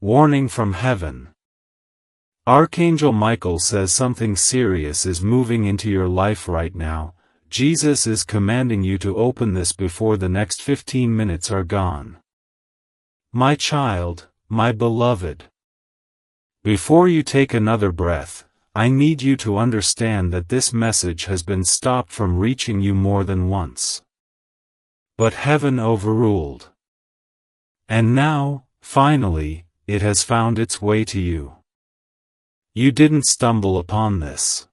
Warning from heaven. Archangel Michael says something serious is moving into your life right now. Jesus is commanding you to open this before the next 15 minutes are gone. My child, my beloved. Before you take another breath, I need you to understand that this message has been stopped from reaching you more than once. But heaven overruled. And now, finally, it has found its way to you. You didn't stumble upon this.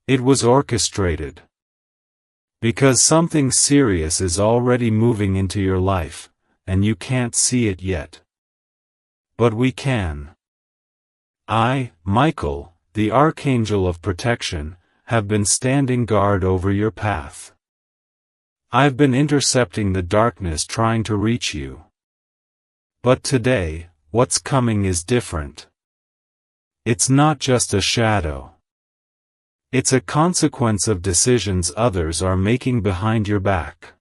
It was orchestrated. Because something serious is already moving into your life, and you can't see it yet. But we can. I, Michael, the Archangel of Protection, have been standing guard over your path. I've been intercepting the darkness trying to reach you. But today, what's coming is different. It's not just a shadow. It's a consequence of decisions others are making behind your back.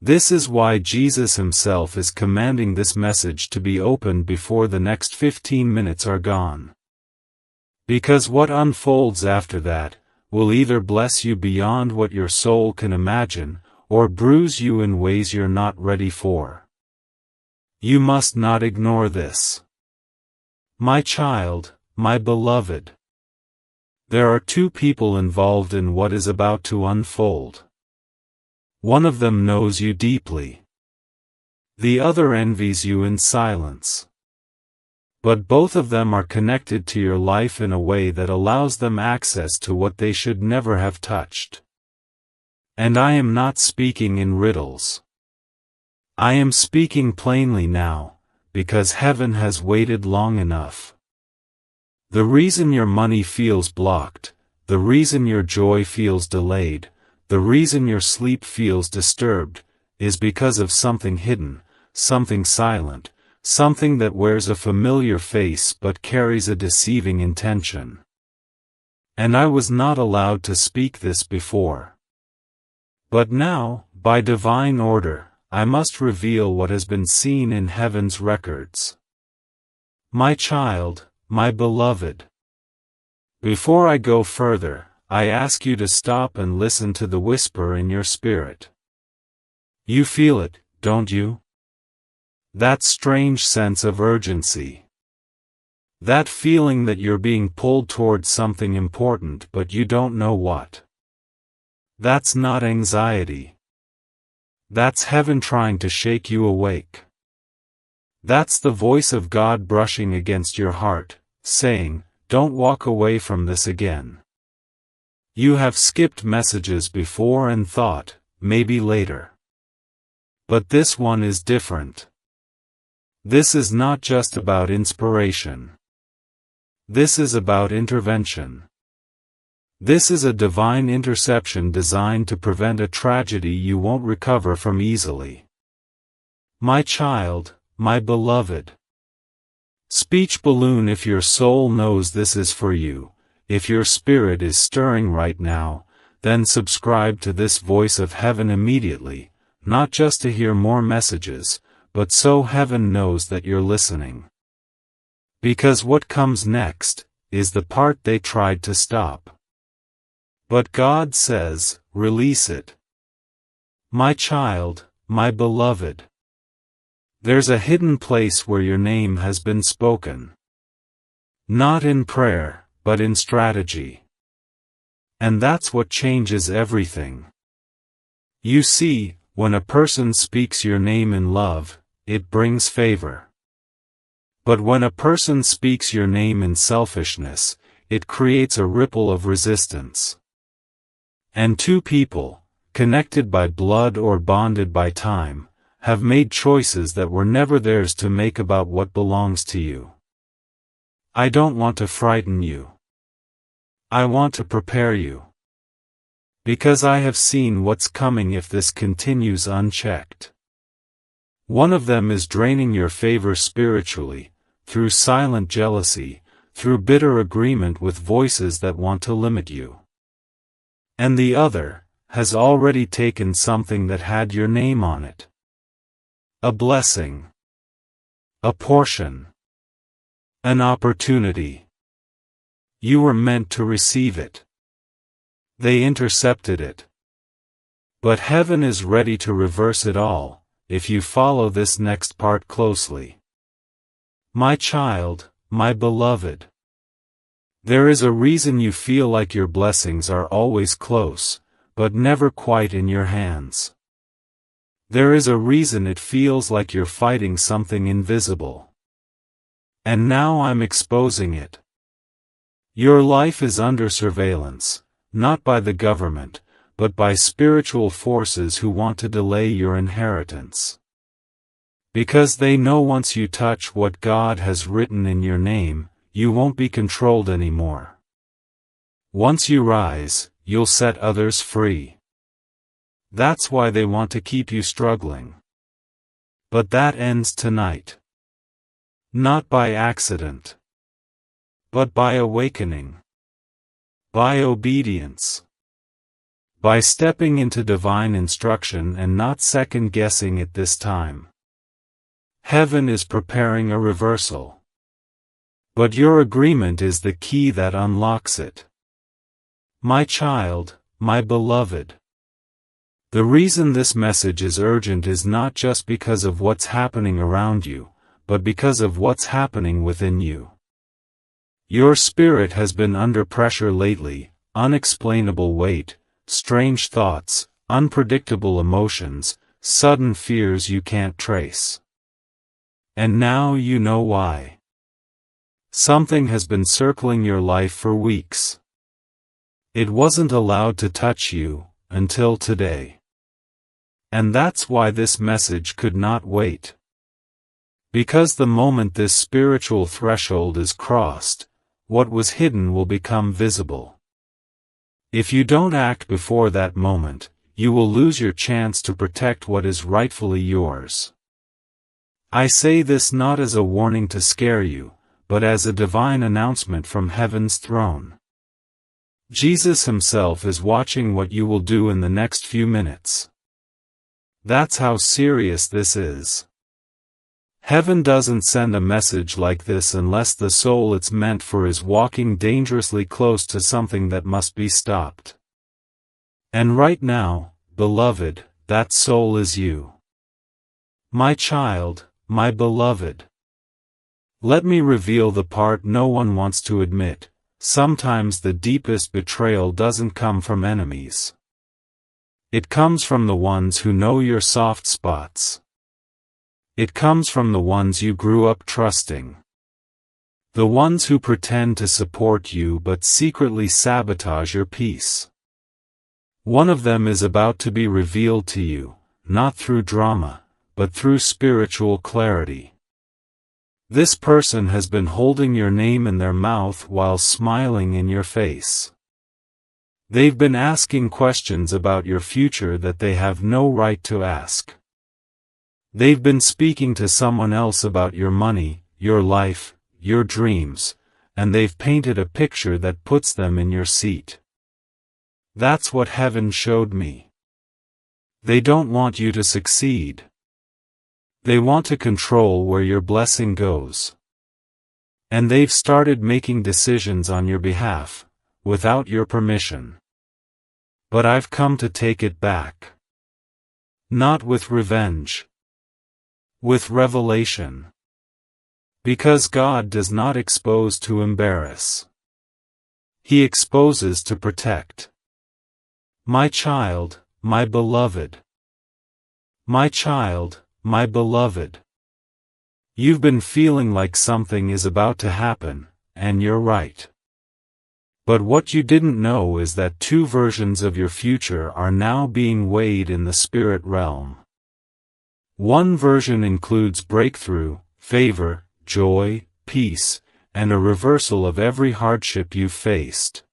This is why Jesus himself is commanding this message to be opened before the next 15 minutes are gone. Because what unfolds after that will either bless you beyond what your soul can imagine, or bruise you in ways you're not ready for. You must not ignore this. My child, my beloved. There are two people involved in what is about to unfold. One of them knows you deeply. The other envies you in silence. But both of them are connected to your life in a way that allows them access to what they should never have touched. And I am not speaking in riddles. I am speaking plainly now, because heaven has waited long enough. The reason your money feels blocked, the reason your joy feels delayed, the reason your sleep feels disturbed, is because of something hidden, something silent, something that wears a familiar face but carries a deceiving intention. And I was not allowed to speak this before. But now, by divine order, I must reveal what has been seen in heaven's records. My child, my beloved. Before I go further, I ask you to stop and listen to the whisper in your spirit. You feel it, don't you? That strange sense of urgency. That feeling that you're being pulled towards something important but you don't know what. That's not anxiety. That's heaven trying to shake you awake. That's the voice of God brushing against your heart, saying, don't walk away from this again. You have skipped messages before and thought, maybe later. But this one is different. This is not just about inspiration. This is about intervention. This is a divine interception designed to prevent a tragedy you won't recover from easily. My child, my beloved. Speech balloon. If your soul knows this is for you, if your spirit is stirring right now, then subscribe to this voice of heaven immediately, not just to hear more messages, but so heaven knows that you're listening. Because what comes next is the part they tried to stop. But God says, release it. My child, my beloved. There's a hidden place where your name has been spoken. Not in prayer, but in strategy. And that's what changes everything. You see, when a person speaks your name in love, it brings favor. But when a person speaks your name in selfishness, it creates a ripple of resistance. And two people, connected by blood or bonded by time, have made choices that were never theirs to make about what belongs to you. I don't want to frighten you. I want to prepare you. Because I have seen what's coming if this continues unchecked. One of them is draining your favor spiritually, through silent jealousy, through bitter agreement with voices that want to limit you. And the other has already taken something that had your name on it. A blessing. A portion. An opportunity. You were meant to receive it. They intercepted it. But heaven is ready to reverse it all, if you follow this next part closely. My child, my beloved. There is a reason you feel like your blessings are always close, but never quite in your hands. There is a reason it feels like you're fighting something invisible. And now I'm exposing it. Your life is under surveillance, not by the government, but by spiritual forces who want to delay your inheritance. Because they know once you touch what God has written in your name, you won't be controlled anymore. Once you rise, you'll set others free. That's why they want to keep you struggling. But that ends tonight. Not by accident. But by awakening. By obedience. By stepping into divine instruction and not second-guessing it this time. Heaven is preparing a reversal. But your agreement is the key that unlocks it. My child, my beloved. The reason this message is urgent is not just because of what's happening around you, but because of what's happening within you. Your spirit has been under pressure lately, unexplainable weight, strange thoughts, unpredictable emotions, sudden fears you can't trace. And now you know why. Something has been circling your life for weeks. It wasn't allowed to touch you, until today. And that's why this message could not wait. Because the moment this spiritual threshold is crossed, what was hidden will become visible. If you don't act before that moment, you will lose your chance to protect what is rightfully yours. I say this not as a warning to scare you, but as a divine announcement from heaven's throne. Jesus himself is watching what you will do in the next few minutes. That's how serious this is. Heaven doesn't send a message like this unless the soul it's meant for is walking dangerously close to something that must be stopped. And right now, beloved, that soul is you. My child, my beloved. Let me reveal the part no one wants to admit. Sometimes the deepest betrayal doesn't come from enemies. It comes from the ones who know your soft spots. It comes from the ones you grew up trusting. The ones who pretend to support you but secretly sabotage your peace. One of them is about to be revealed to you, not through drama, but through spiritual clarity. This person has been holding your name in their mouth while smiling in your face. They've been asking questions about your future that they have no right to ask. They've been speaking to someone else about your money, your life, your dreams, and they've painted a picture that puts them in your seat. That's what heaven showed me. They don't want you to succeed. They want to control where your blessing goes. And they've started making decisions on your behalf, without your permission. But I've come to take it back. Not with revenge. With revelation. Because God does not expose to embarrass. He exposes to protect. My child, my beloved. My child, my beloved. You've been feeling like something is about to happen, and you're right. But what you didn't know is that two versions of your future are now being weighed in the spirit realm. One version includes breakthrough, favor, joy, peace, and a reversal of every hardship you've faced.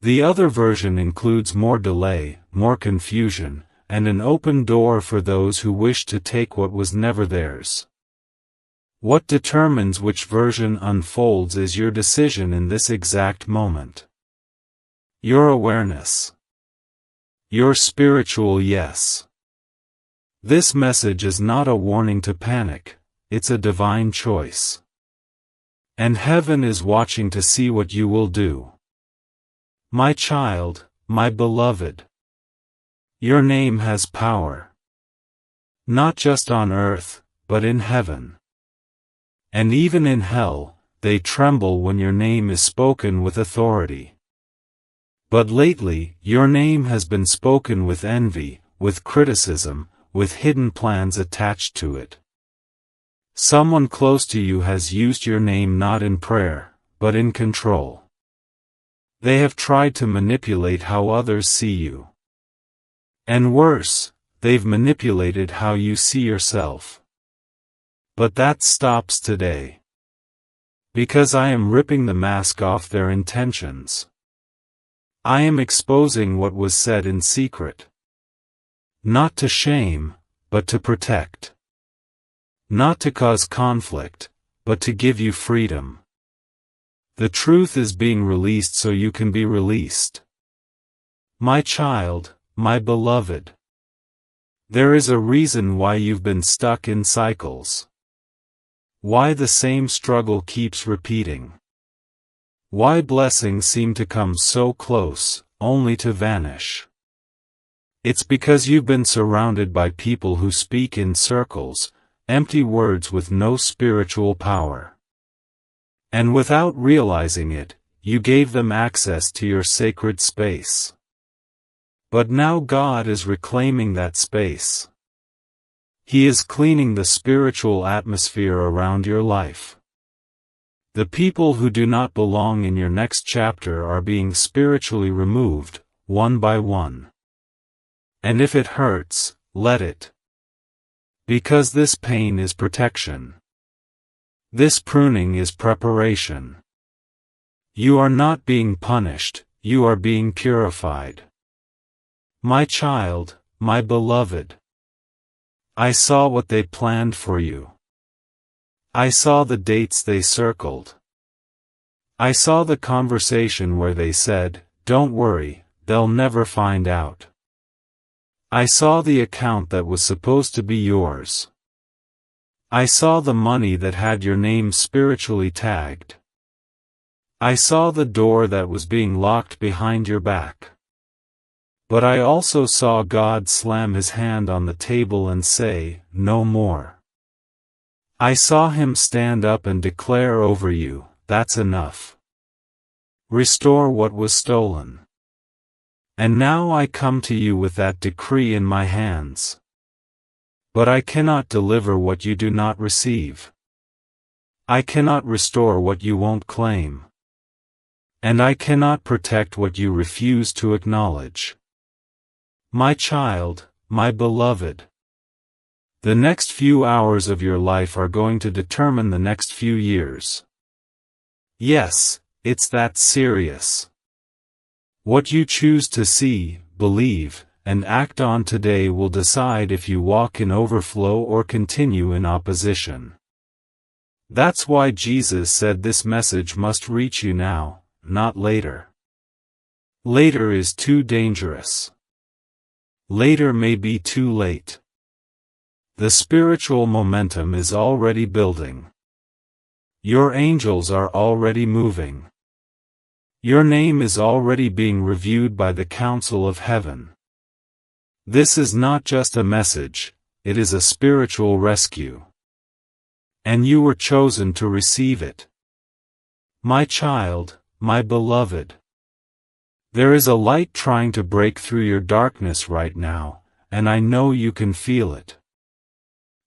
The other version includes more delay, more confusion, and an open door for those who wish to take what was never theirs. What determines which version unfolds is your decision in this exact moment. Your awareness. Your spiritual yes. This message is not a warning to panic, it's a divine choice. And heaven is watching to see what you will do. My child, my beloved. Your name has power. Not just on earth, but in heaven. And even in hell, they tremble when your name is spoken with authority. But lately, your name has been spoken with envy, with criticism, with hidden plans attached to it. Someone close to you has used your name not in prayer, but in control. They have tried to manipulate how others see you. And worse, they've manipulated how you see yourself. But that stops today. Because I am ripping the mask off their intentions. I am exposing what was said in secret. Not to shame, but to protect. Not to cause conflict, but to give you freedom. The truth is being released so you can be released. My child, my beloved. There is a reason why you've been stuck in cycles. Why the same struggle keeps repeating. Why blessings seem to come so close, only to vanish. It's because you've been surrounded by people who speak in circles, empty words with no spiritual power. And without realizing it, you gave them access to your sacred space. But now God is reclaiming that space. He is cleaning the spiritual atmosphere around your life. The people who do not belong in your next chapter are being spiritually removed, one by one. And if it hurts, let it. Because this pain is protection. This pruning is preparation. You are not being punished, you are being purified. My child, my beloved. I saw what they planned for you. I saw the dates they circled. I saw the conversation where they said, "Don't worry, they'll never find out." I saw the account that was supposed to be yours. I saw the money that had your name spiritually tagged. I saw the door that was being locked behind your back. But I also saw God slam his hand on the table and say, "No more." I saw him stand up and declare over you, "That's enough. Restore what was stolen." And now I come to you with that decree in my hands. But I cannot deliver what you do not receive. I cannot restore what you won't claim. And I cannot protect what you refuse to acknowledge. My child, my beloved. The next few hours of your life are going to determine the next few years. Yes, it's that serious. What you choose to see, believe, and act on today will decide if you walk in overflow or continue in opposition. That's why Jesus said this message must reach you now, not later. Later is too dangerous. Later may be too late. The spiritual momentum is already building. Your angels are already moving. Your name is already being reviewed by the council of heaven. This is not just a message, it is a spiritual rescue. And you were chosen to receive it. My child, my beloved. There is a light trying to break through your darkness right now, and I know you can feel it.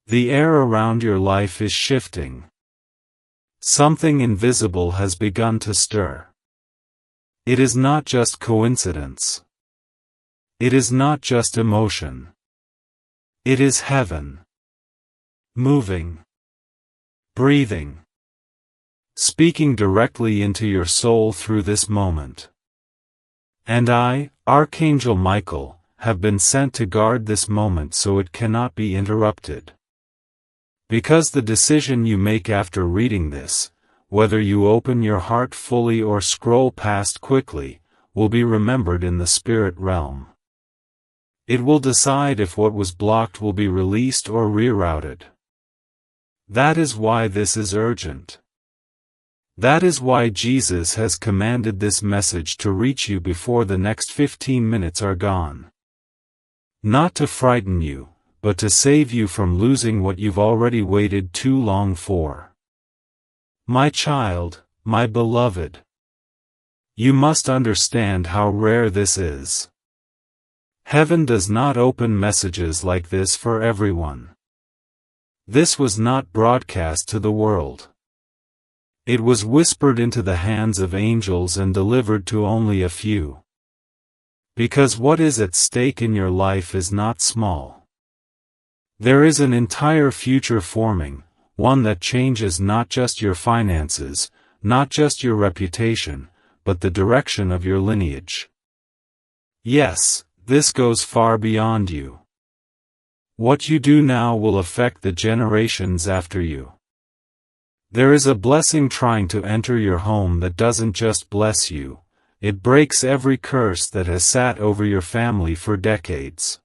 The air around your life is shifting. Something invisible has begun to stir. It is not just coincidence. It is not just emotion. It is heaven. Moving. Breathing. Speaking directly into your soul through this moment. And I, Archangel Michael, have been sent to guard this moment so it cannot be interrupted. Because the decision you make after reading this, whether you open your heart fully or scroll past quickly, will be remembered in the spirit realm. It will decide if what was blocked will be released or rerouted. That is why this is urgent. That is why Jesus has commanded this message to reach you before the next 15 minutes are gone. Not to frighten you, but to save you from losing what you've already waited too long for. My child, my beloved. You must understand how rare this is. Heaven does not open messages like this for everyone. This was not broadcast to the world. It was whispered into the hands of angels and delivered to only a few. Because what is at stake in your life is not small. There is an entire future forming, one that changes not just your finances, not just your reputation, but the direction of your lineage. Yes, this goes far beyond you. What you do now will affect the generations after you. There is a blessing trying to enter your home that doesn't just bless you, it breaks every curse that has sat over your family for decades.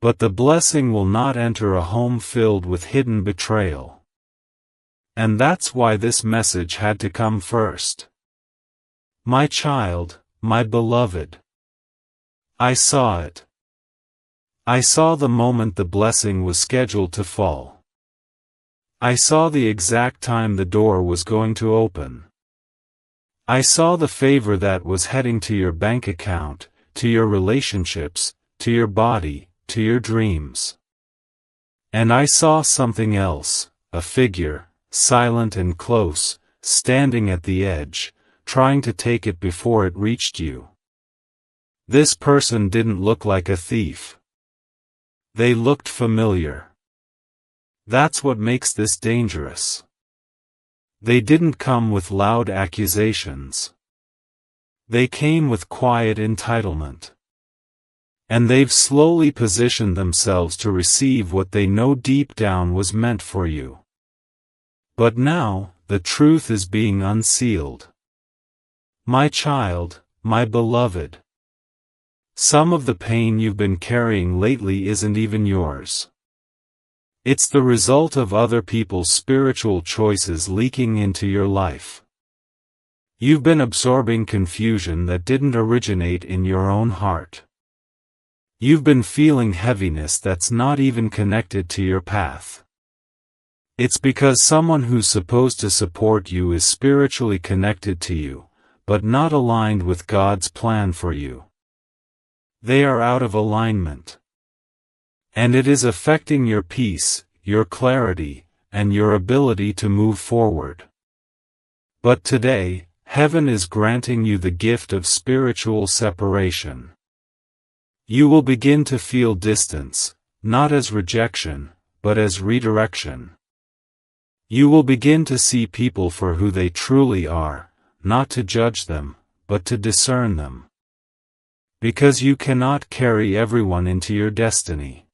But the blessing will not enter a home filled with hidden betrayal. And that's why this message had to come first. My child, my beloved. I saw it. I saw the moment the blessing was scheduled to fall. I saw the exact time the door was going to open. I saw the favor that was heading to your bank account, to your relationships, to your body, to your dreams. And I saw something else, a figure, silent and close, standing at the edge, trying to take it before it reached you. This person didn't look like a thief. They looked familiar. That's what makes this dangerous. They didn't come with loud accusations. They came with quiet entitlement. And they've slowly positioned themselves to receive what they know deep down was meant for you. But now, the truth is being unsealed. My child, my beloved. Some of the pain you've been carrying lately isn't even yours. It's the result of other people's spiritual choices leaking into your life. You've been absorbing confusion that didn't originate in your own heart. You've been feeling heaviness that's not even connected to your path. It's because someone who's supposed to support you is spiritually connected to you, but not aligned with God's plan for you. They are out of alignment. And it is affecting your peace, your clarity, and your ability to move forward. But today, heaven is granting you the gift of spiritual separation. You will begin to feel distance, not as rejection, but as redirection. You will begin to see people for who they truly are, not to judge them, but to discern them. Because you cannot carry everyone into your destiny.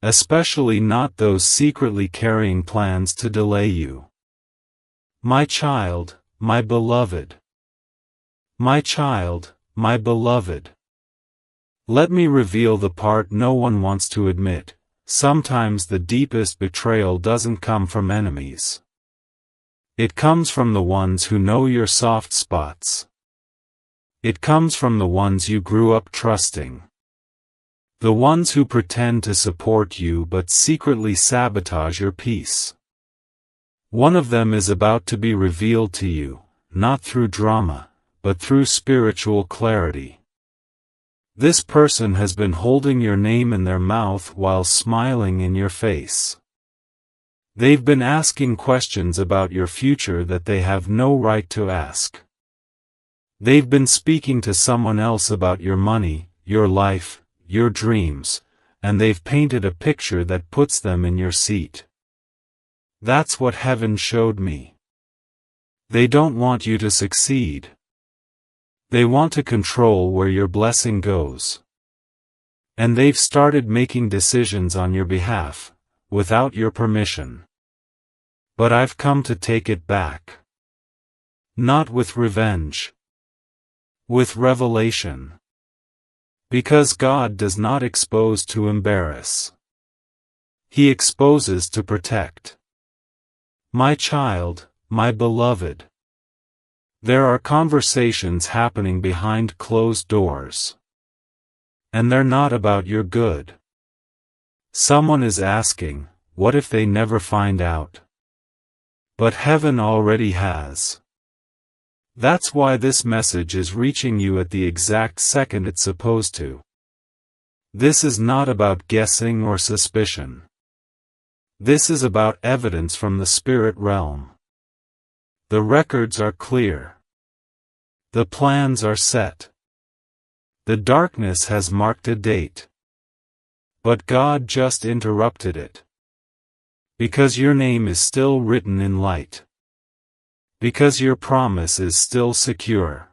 Especially not those secretly carrying plans to delay you. My child, my beloved. My child, my beloved. Let me reveal the part no one wants to admit. Sometimes the deepest betrayal doesn't come from enemies. It comes from the ones who know your soft spots. It comes from the ones you grew up trusting. The ones who pretend to support you but secretly sabotage your peace. One of them is about to be revealed to you, not through drama, but through spiritual clarity. This person has been holding your name in their mouth while smiling in your face. They've been asking questions about your future that they have no right to ask. They've been speaking to someone else about your money, your life, your dreams, and they've painted a picture that puts them in your seat. That's what heaven showed me. They don't want you to succeed. They want to control where your blessing goes. And they've started making decisions on your behalf, without your permission. But I've come to take it back. Not with revenge. With revelation. Because God does not expose to embarrass. He exposes to protect. My child, my beloved. There are conversations happening behind closed doors. And they're not about your good. Someone is asking, what if they never find out? But heaven already has. That's why this message is reaching you at the exact second it's supposed to. This is not about guessing or suspicion. This is about evidence from the spirit realm. The records are clear. The plans are set. The darkness has marked a date. But God just interrupted it. Because your name is still written in light. Because your promise is still secure.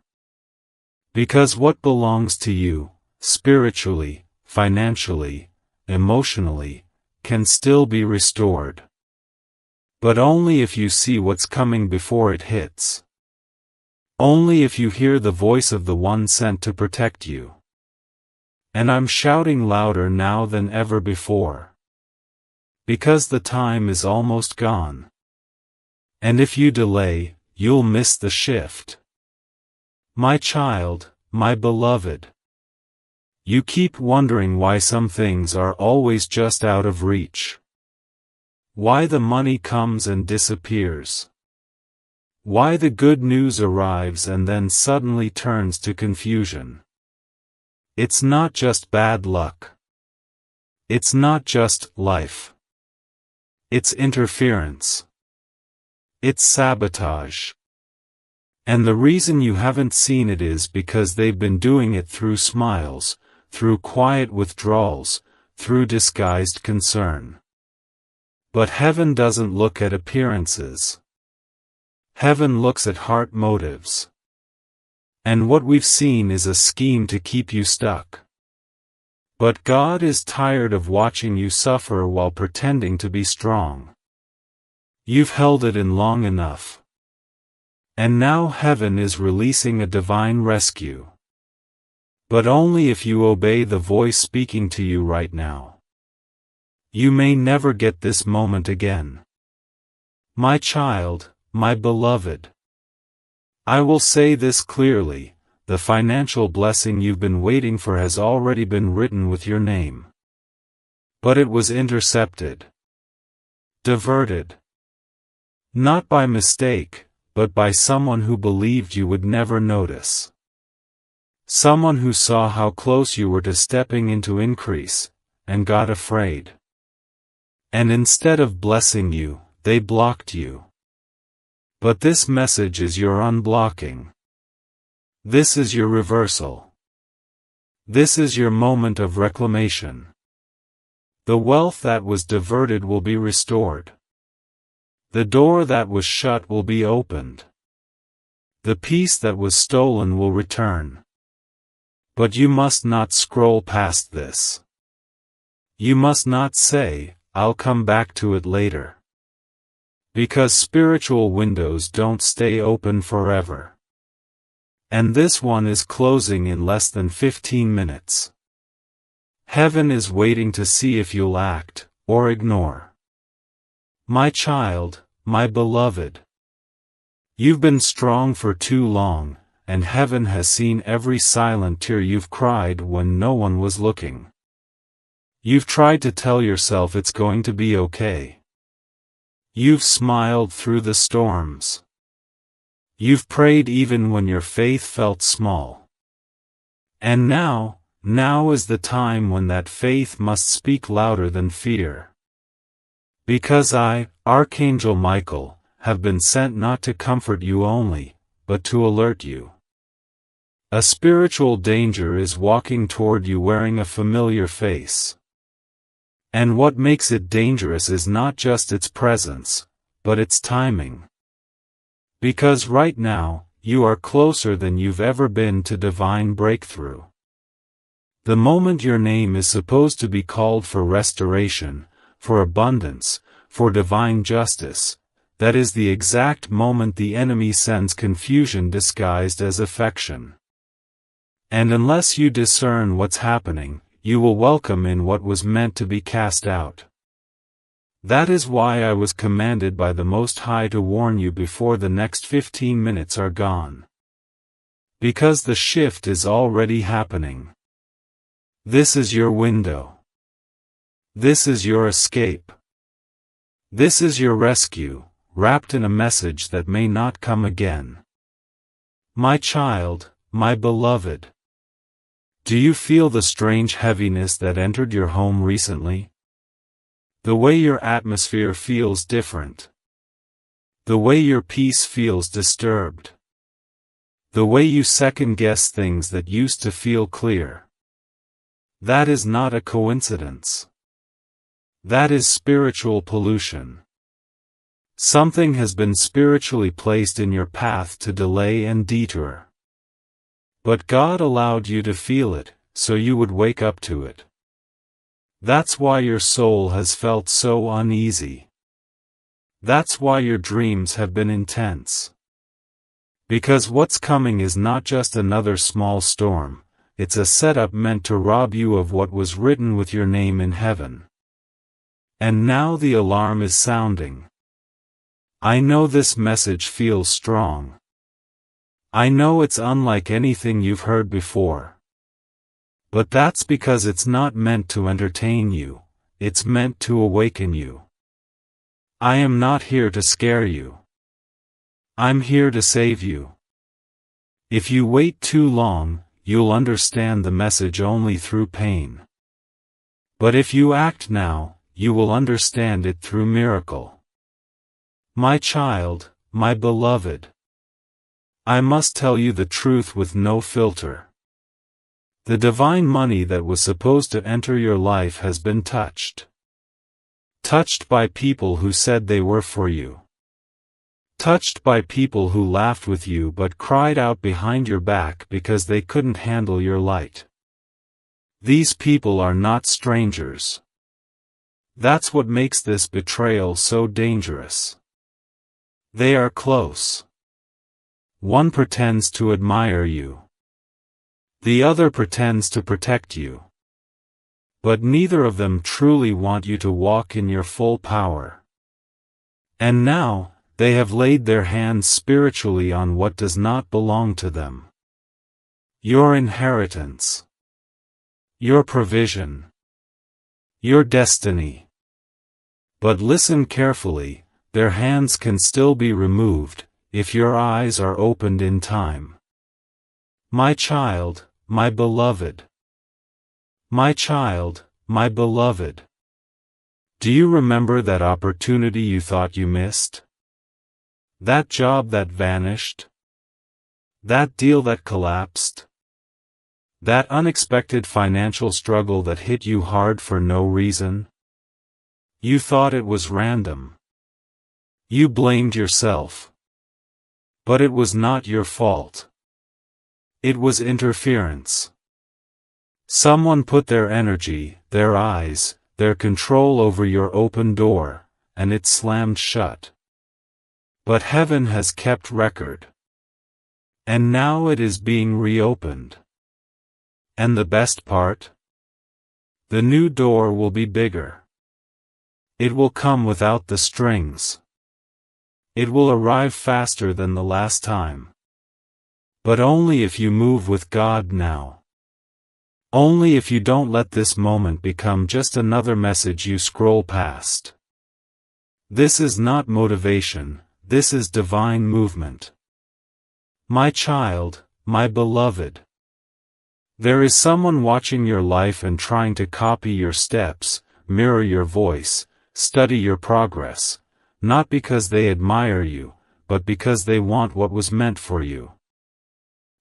Because what belongs to you, spiritually, financially, emotionally, can still be restored. But only if you see what's coming before it hits. Only if you hear the voice of the one sent to protect you. And I'm shouting louder now than ever before. Because the time is almost gone. And if you delay, you'll miss the shift. My child, my beloved. You keep wondering why some things are always just out of reach. Why the money comes and disappears. Why the good news arrives and then suddenly turns to confusion. It's not just bad luck. It's not just life. It's interference. It's sabotage. And the reason you haven't seen it is because they've been doing it through smiles, through quiet withdrawals, through disguised concern. But heaven doesn't look at appearances. Heaven looks at heart motives. And what we've seen is a scheme to keep you stuck. But God is tired of watching you suffer while pretending to be strong. You've held it in long enough. And now heaven is releasing a divine rescue. But only if you obey the voice speaking to you right now. You may never get this moment again. My child, my beloved. I will say this clearly, the financial blessing you've been waiting for has already been written with your name. But it was intercepted. Diverted. Not by mistake, but by someone who believed you would never notice. Someone who saw how close you were to stepping into increase, and got afraid. And instead of blessing you, they blocked you. But this message is your unblocking. This is your reversal. This is your moment of reclamation. The wealth that was diverted will be restored. The door that was shut will be opened. The peace that was stolen will return. But you must not scroll past this. You must not say, I'll come back to it later. Because spiritual windows don't stay open forever. And this one is closing in less than 15 minutes. Heaven is waiting to see if you'll act, or ignore. My child, my beloved. You've been strong for too long, and heaven has seen every silent tear you've cried when no one was looking. You've tried to tell yourself it's going to be okay. You've smiled through the storms. You've prayed even when your faith felt small. And now is the time when that faith must speak louder than fear. Because I, Archangel Michael, have been sent not to comfort you only, but to alert you. A spiritual danger is walking toward you wearing a familiar face. And what makes it dangerous is not just its presence, but its timing. Because right now, you are closer than you've ever been to divine breakthrough. The moment your name is supposed to be called for restoration, for abundance, for divine justice, that is the exact moment the enemy sends confusion disguised as affection. And unless you discern what's happening, you will welcome in what was meant to be cast out. That is why I was commanded by the Most High to warn you before the next 15 minutes are gone. Because the shift is already happening. This is your window. This is your escape. This is your rescue, wrapped in a message that may not come again. My child, my beloved. Do you feel the strange heaviness that entered your home recently? The way your atmosphere feels different. The way your peace feels disturbed. The way you second-guess things that used to feel clear. That is not a coincidence. That is spiritual pollution. Something has been spiritually placed in your path to delay and detour. But God allowed you to feel it, so you would wake up to it. That's why your soul has felt so uneasy. That's why your dreams have been intense. Because what's coming is not just another small storm, it's a setup meant to rob you of what was written with your name in heaven. And now the alarm is sounding. I know this message feels strong. I know it's unlike anything you've heard before. But that's because it's not meant to entertain you, it's meant to awaken you. I am not here to scare you. I'm here to save you. If you wait too long, you'll understand the message only through pain. But if you act now, you will understand it through miracle. My child, my beloved. I must tell you the truth with no filter. The divine money that was supposed to enter your life has been touched. Touched by people who said they were for you. Touched by people who laughed with you but cried out behind your back because they couldn't handle your light. These people are not strangers. That's what makes this betrayal so dangerous. They are close. One pretends to admire you. The other pretends to protect you. But neither of them truly want you to walk in your full power. And now, they have laid their hands spiritually on what does not belong to them. Your inheritance. Your provision. Your destiny. But listen carefully, their hands can still be removed, if your eyes are opened in time. My child, my beloved. My child, my beloved. Do you remember that opportunity you thought you missed? That job that vanished? That deal that collapsed? That unexpected financial struggle that hit you hard for no reason? You thought it was random. You blamed yourself. But it was not your fault. It was interference. Someone put their energy, their eyes, their control over your open door, and it slammed shut. But heaven has kept record. And now it is being reopened. And the best part? The new door will be bigger. It will come without the strings. It will arrive faster than the last time. But only if you move with God now. Only if you don't let this moment become just another message you scroll past. This is not motivation, this is divine movement. My child, my beloved. There is someone watching your life and trying to copy your steps, mirror your voice, study your progress, not because they admire you, but because they want what was meant for you.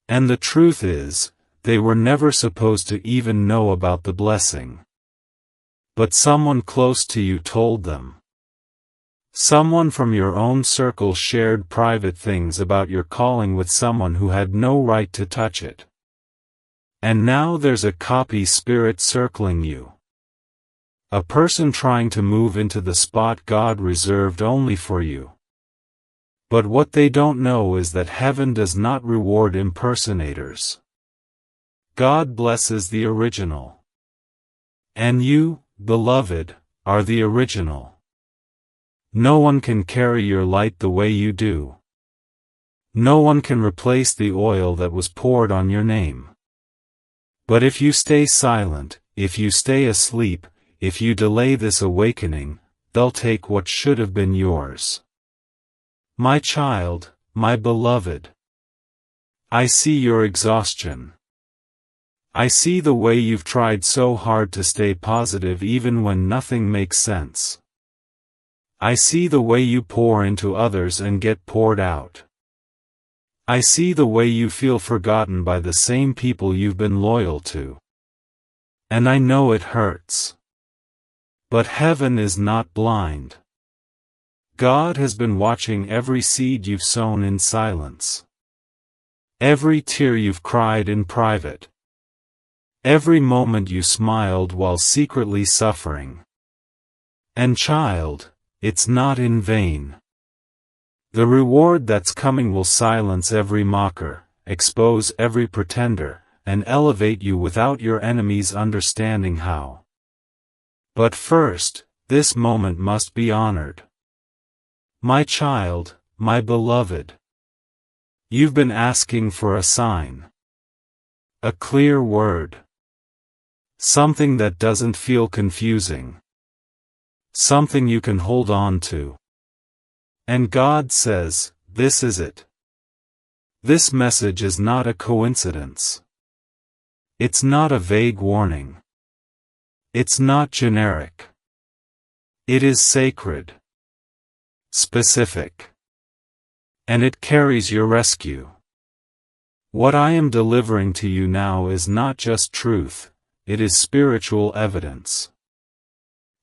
And the truth is, they were never supposed to even know about the blessing. But someone close to you told them. Someone from your own circle shared private things about your calling with someone who had no right to touch it. And now there's a copy spirit circling you. A person trying to move into the spot God reserved only for you. But what they don't know is that heaven does not reward impersonators. God blesses the original. And you, beloved, are the original. No one can carry your light the way you do. No one can replace the oil that was poured on your name. But if you stay silent, if you stay asleep, if you delay this awakening, they'll take what should have been yours. My child, my beloved. I see your exhaustion. I see the way you've tried so hard to stay positive even when nothing makes sense. I see the way you pour into others and get poured out. I see the way you feel forgotten by the same people you've been loyal to. And I know it hurts. But heaven is not blind. God has been watching every seed you've sown in silence. Every tear you've cried in private. Every moment you smiled while secretly suffering. And child, it's not in vain. The reward that's coming will silence every mocker, expose every pretender, and elevate you without your enemies understanding how. But first, this moment must be honored. My child, my beloved. You've been asking for a sign. A clear word. Something that doesn't feel confusing. Something you can hold on to. And God says, this is it. This message is not a coincidence. It's not a vague warning. It's not generic. It is sacred. Specific. And it carries your rescue. What I am delivering to you now is not just truth, it is spiritual evidence.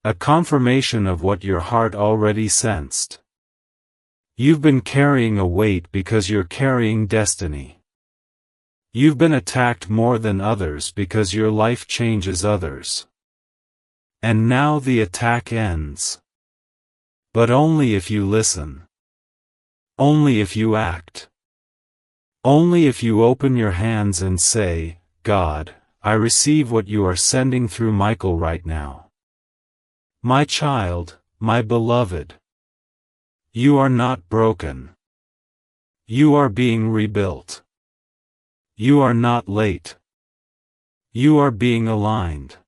A confirmation of what your heart already sensed. You've been carrying a weight because you're carrying destiny. You've been attacked more than others because your life changes others. And now the attack ends. But only if you listen. Only if you act. Only if you open your hands and say, God, I receive what you are sending through Michael right now. My child, my beloved. You are not broken. You are being rebuilt. You are not late. You are being aligned.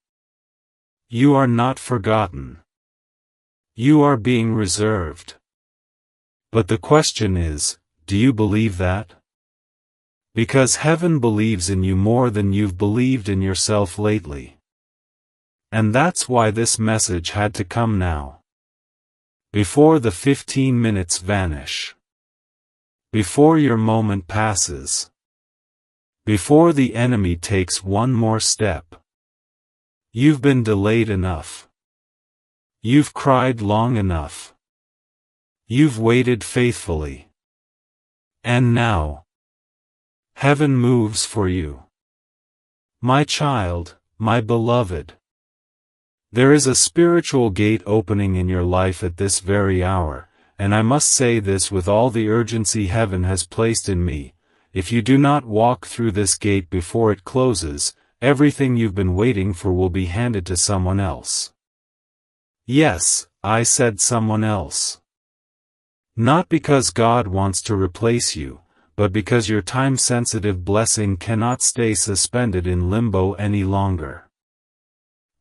You are not forgotten. You are being reserved. But the question is, do you believe that? Because heaven believes in you more than you've believed in yourself lately. And that's why this message had to come now. Before the 15 minutes vanish. Before your moment passes. Before the enemy takes one more step. You've been delayed enough. You've cried long enough. You've waited faithfully. And now, heaven moves for you. My child, my beloved. There is a spiritual gate opening in your life at this very hour, and I must say this with all the urgency heaven has placed in me. If you do not walk through this gate before it closes, everything you've been waiting for will be handed to someone else. Yes, I said someone else. Not because God wants to replace you, but because your time-sensitive blessing cannot stay suspended in limbo any longer.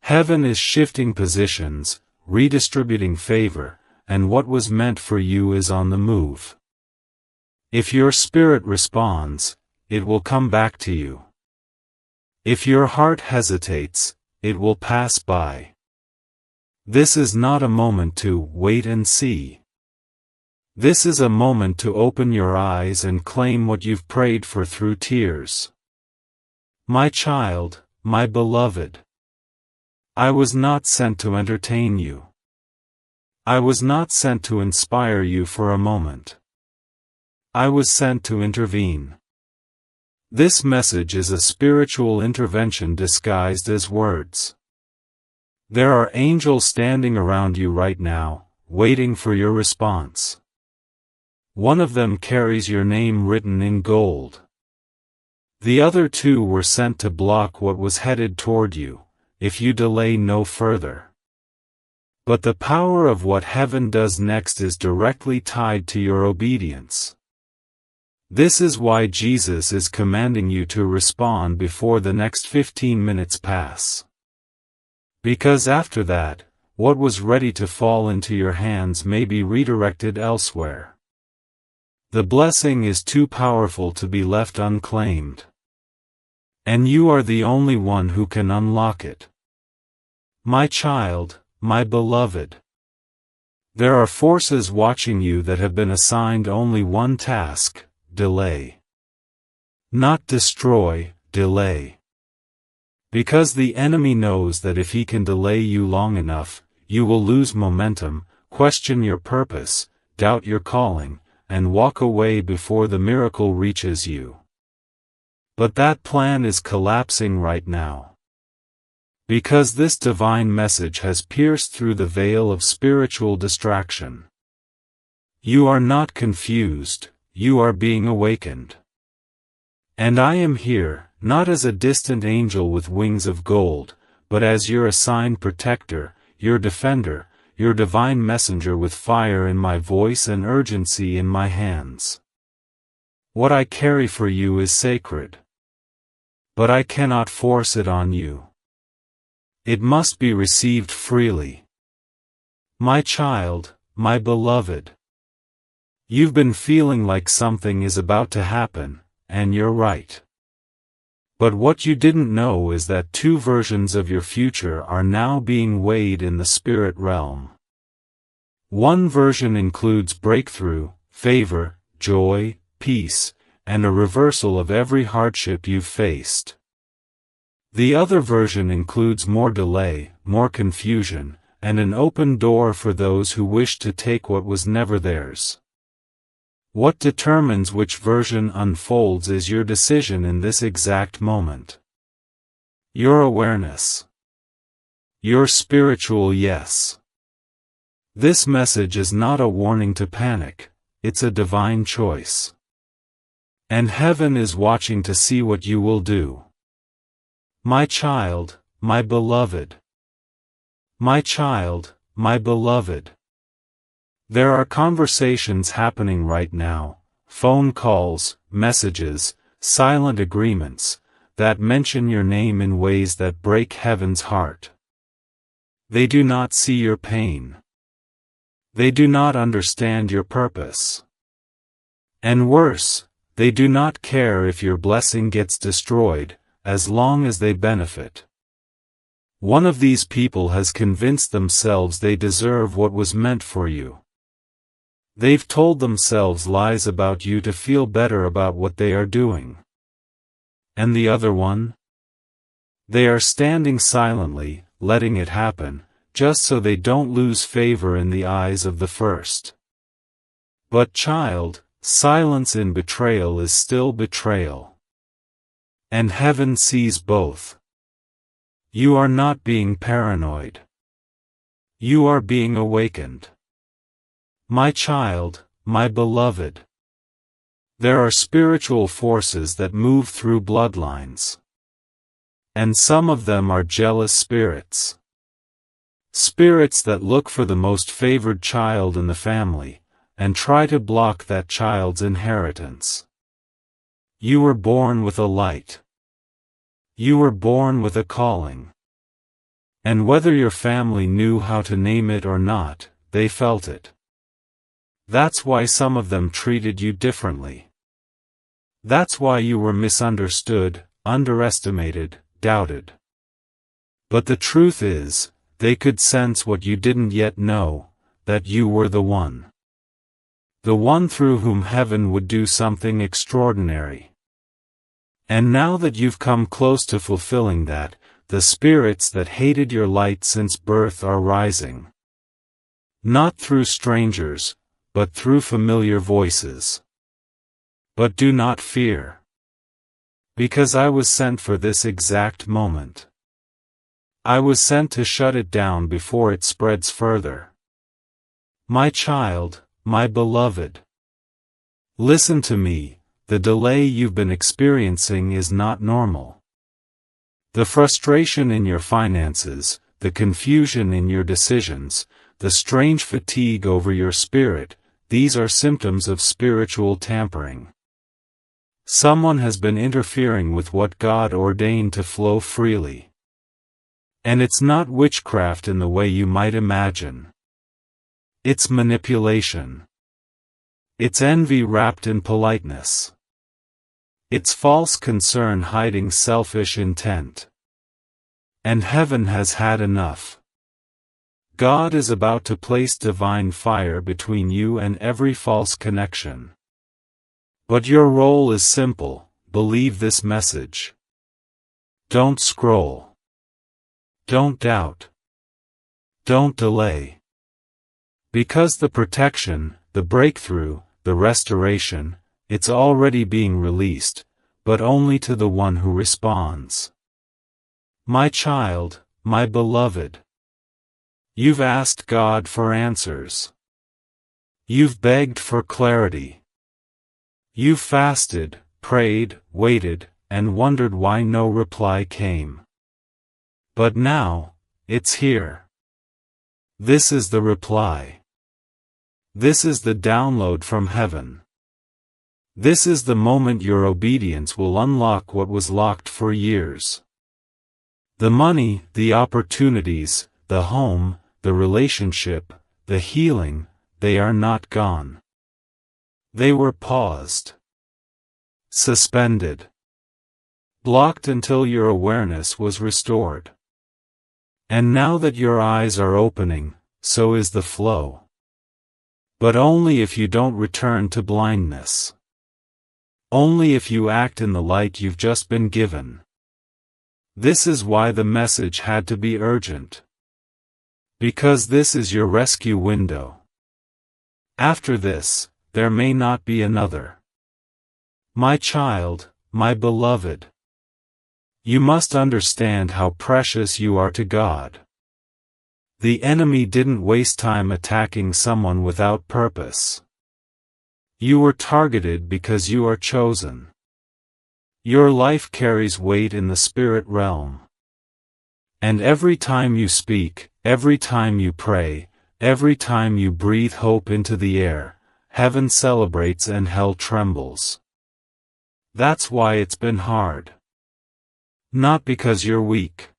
Heaven is shifting positions, redistributing favor, and what was meant for you is on the move. If your spirit responds, it will come back to you. If your heart hesitates, it will pass by. This is not a moment to wait and see. This is a moment to open your eyes and claim what you've prayed for through tears. My child, my beloved. I was not sent to entertain you. I was not sent to inspire you for a moment. I was sent to intervene. This message is a spiritual intervention disguised as words. There are angels standing around you right now, waiting for your response. One of them carries your name written in gold. The other two were sent to block what was headed toward you, if you delay no further. But the power of what heaven does next is directly tied to your obedience. This is why Jesus is commanding you to respond before the next 15 minutes pass. Because after that, what was ready to fall into your hands may be redirected elsewhere. The blessing is too powerful to be left unclaimed. And you are the only one who can unlock it. My child, my beloved. There are forces watching you that have been assigned only one task: delay. Not destroy, delay. Because the enemy knows that if he can delay you long enough, you will lose momentum, question your purpose, doubt your calling, and walk away before the miracle reaches you. But that plan is collapsing right now. Because this divine message has pierced through the veil of spiritual distraction. You are not confused, you are being awakened. And I am here, not as a distant angel with wings of gold, but as your assigned protector, your defender, your divine messenger with fire in my voice and urgency in my hands. What I carry for you is sacred. But I cannot force it on you. It must be received freely. My child, my beloved. You've been feeling like something is about to happen, and you're right. But what you didn't know is that two versions of your future are now being weighed in the spirit realm. One version includes breakthrough, favor, joy, peace, and a reversal of every hardship you've faced. The other version includes more delay, more confusion, and an open door for those who wish to take what was never theirs. What determines which version unfolds is your decision in this exact moment. Your awareness. Your spiritual yes. This message is not a warning to panic, it's a divine choice. And heaven is watching to see what you will do. My child, my beloved. My child, my beloved. There are conversations happening right now, phone calls, messages, silent agreements, that mention your name in ways that break heaven's heart. They do not see your pain. They do not understand your purpose. And worse, they do not care if your blessing gets destroyed, as long as they benefit. One of these people has convinced themselves they deserve what was meant for you. They've told themselves lies about you to feel better about what they are doing. And the other one? They are standing silently, letting it happen, just so they don't lose favor in the eyes of the first. But child, silence in betrayal is still betrayal. And heaven sees both. You are not being paranoid. You are being awakened. My child, my beloved. There are spiritual forces that move through bloodlines. And some of them are jealous spirits. Spirits that look for the most favored child in the family, and try to block that child's inheritance. You were born with a light. You were born with a calling. And whether your family knew how to name it or not, they felt it. That's why some of them treated you differently. That's why you were misunderstood, underestimated, doubted. But the truth is, they could sense what you didn't yet know, that you were the one. The one through whom heaven would do something extraordinary. And now that you've come close to fulfilling that, the spirits that hated your light since birth are rising. Not through strangers, but through familiar voices. But do not fear. Because I was sent for this exact moment. I was sent to shut it down before it spreads further. My child, my beloved. Listen to me, the delay you've been experiencing is not normal. The frustration in your finances, the confusion in your decisions, the strange fatigue over your spirit, these are symptoms of spiritual tampering. Someone has been interfering with what God ordained to flow freely. And it's not witchcraft in the way you might imagine. It's manipulation. It's envy wrapped in politeness. It's false concern hiding selfish intent. And heaven has had enough. God is about to place divine fire between you and every false connection. But your role is simple: believe this message. Don't scroll. Don't doubt. Don't delay. Because the protection, the breakthrough, the restoration, it's already being released, but only to the one who responds. My child, my beloved. You've asked God for answers. You've begged for clarity. You've fasted, prayed, waited, and wondered why no reply came. But now, it's here. This is the reply. This is the download from heaven. This is the moment your obedience will unlock what was locked for years. The money, the opportunities, the home, the relationship, the healing, they are not gone. They were paused. Suspended. Blocked until your awareness was restored. And now that your eyes are opening, so is the flow. But only if you don't return to blindness. Only if you act in the light you've just been given. This is why the message had to be urgent. Because this is your rescue window. After this, there may not be another. My child, my beloved. You must understand how precious you are to God. The enemy didn't waste time attacking someone without purpose. You were targeted because you are chosen. Your life carries weight in the spirit realm. And every time you speak, every time you pray, every time you breathe hope into the air, heaven celebrates and hell trembles. That's why it's been hard. Not because you're weak.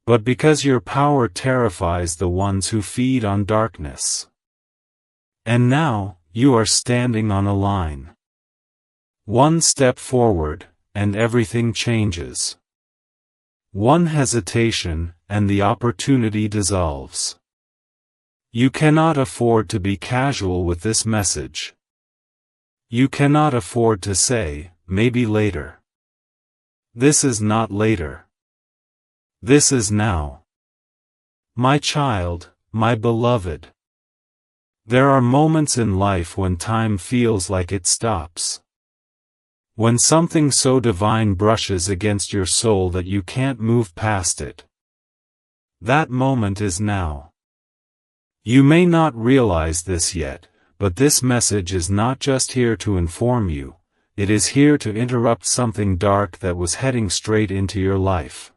But because your power terrifies the ones who feed on darkness. And now, you are standing on a line. One step forward, and everything changes. One hesitation, and the opportunity dissolves. You cannot afford to be casual with this message. You cannot afford to say, maybe later. This is not later. This is now. My child, my beloved. There are moments in life when time feels like it stops. When something so divine brushes against your soul that you can't move past it. That moment is now. You may not realize this yet, but this message is not just here to inform you, it is here to interrupt something dark that was heading straight into your life.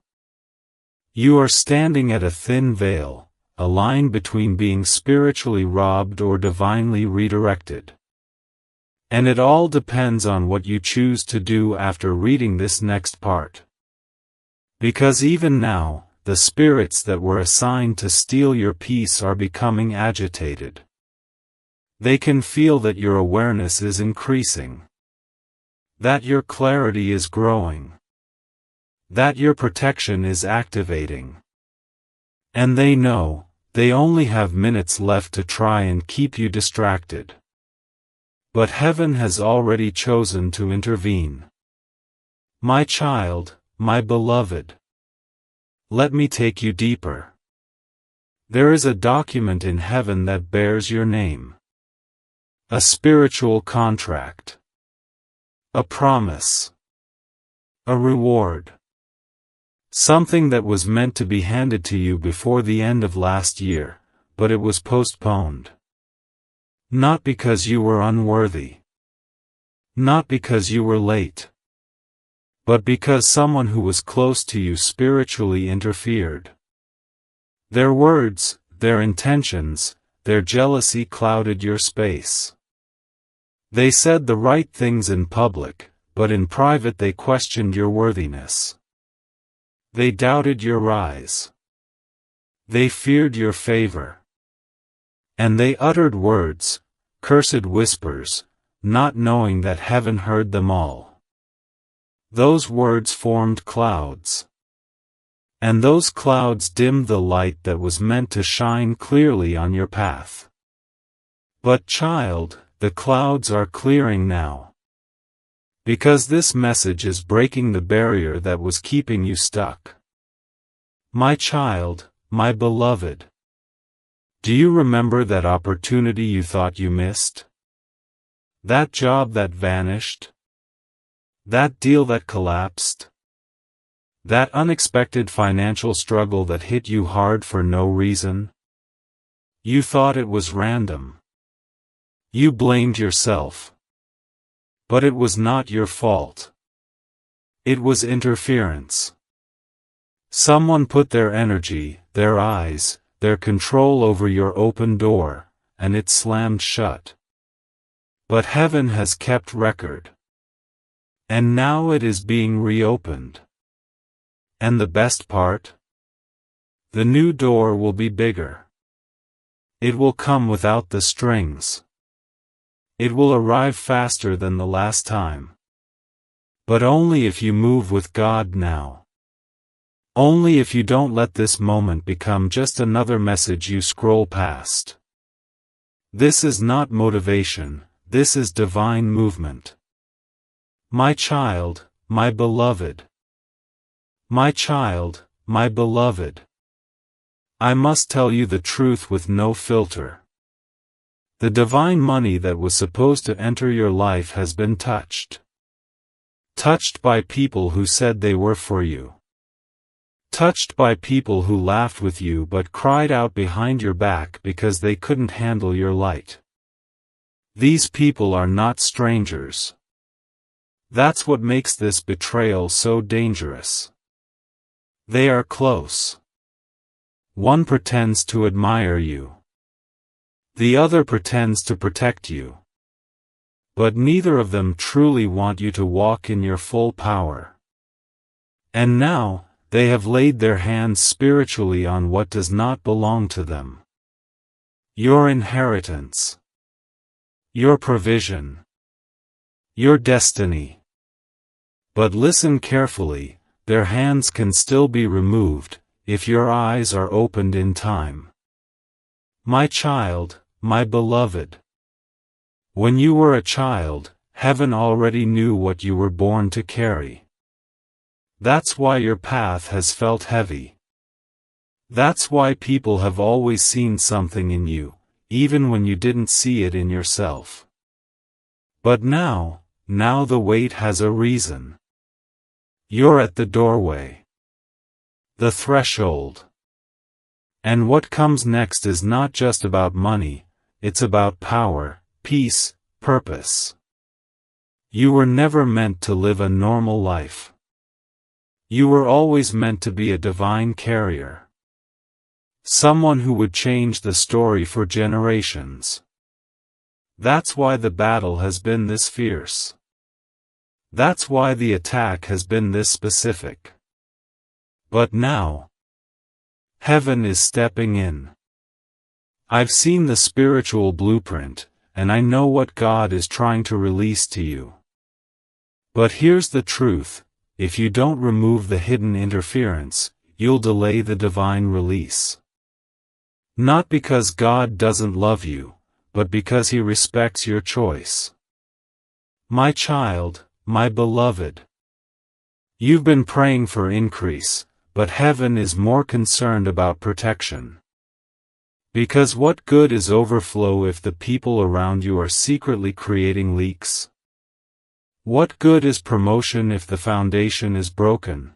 You are standing at a thin veil, a line between being spiritually robbed or divinely redirected. And it all depends on what you choose to do after reading this next part. Because even now, the spirits that were assigned to steal your peace are becoming agitated. They can feel that your awareness is increasing. That your clarity is growing. That your protection is activating. And they know, they only have minutes left to try and keep you distracted. But heaven has already chosen to intervene. My child, my beloved. Let me take you deeper. There is a document in heaven that bears your name. A spiritual contract. A promise. A reward. Something that was meant to be handed to you before the end of last year, but it was postponed. Not because you were unworthy. Not because you were late. But because someone who was close to you spiritually interfered. Their words, their intentions, their jealousy clouded your space. They said the right things in public, but in private they questioned your worthiness. They doubted your rise. They feared your favor. And they uttered words, cursed whispers, not knowing that heaven heard them all. Those words formed clouds. And those clouds dimmed the light that was meant to shine clearly on your path. But child, the clouds are clearing now. Because this message is breaking the barrier that was keeping you stuck. My child, my beloved. Do you remember that opportunity you thought you missed? That job that vanished? That deal that collapsed? That unexpected financial struggle that hit you hard for no reason? You thought it was random. You blamed yourself. But it was not your fault. It was interference. Someone put their energy, their eyes, their control over your open door, and it slammed shut. But heaven has kept record. And now it is being reopened. And the best part? The new door will be bigger. It will come without the strings. It will arrive faster than the last time. But only if you move with God now. Only if you don't let this moment become just another message you scroll past. This is not motivation, this is divine movement. My child, my beloved. My child, my beloved. I must tell you the truth with no filter. The divine money that was supposed to enter your life has been touched. Touched by people who said they were for you. Touched by people who laughed with you but cried out behind your back because they couldn't handle your light. These people are not strangers. That's what makes this betrayal so dangerous. They are close. One pretends to admire you. The other pretends to protect you. But neither of them truly want you to walk in your full power. And now, they have laid their hands spiritually on what does not belong to them. Your inheritance. Your provision. Your destiny. But listen carefully, their hands can still be removed, if your eyes are opened in time. My child, my beloved. When you were a child, heaven already knew what you were born to carry. That's why your path has felt heavy. That's why people have always seen something in you, even when you didn't see it in yourself. But now the wait has a reason. You're at the doorway. The threshold. And what comes next is not just about money, it's about power, peace, purpose. You were never meant to live a normal life. You were always meant to be a divine carrier. Someone who would change the story for generations. That's why the battle has been this fierce. That's why the attack has been this specific. But now, heaven is stepping in. I've seen the spiritual blueprint, and I know what God is trying to release to you. But here's the truth. If you don't remove the hidden interference, you'll delay the divine release. Not because God doesn't love you, but because He respects your choice. My child, my beloved. You've been praying for increase, but heaven is more concerned about protection. Because what good is overflow if the people around you are secretly creating leaks? What good is promotion if the foundation is broken?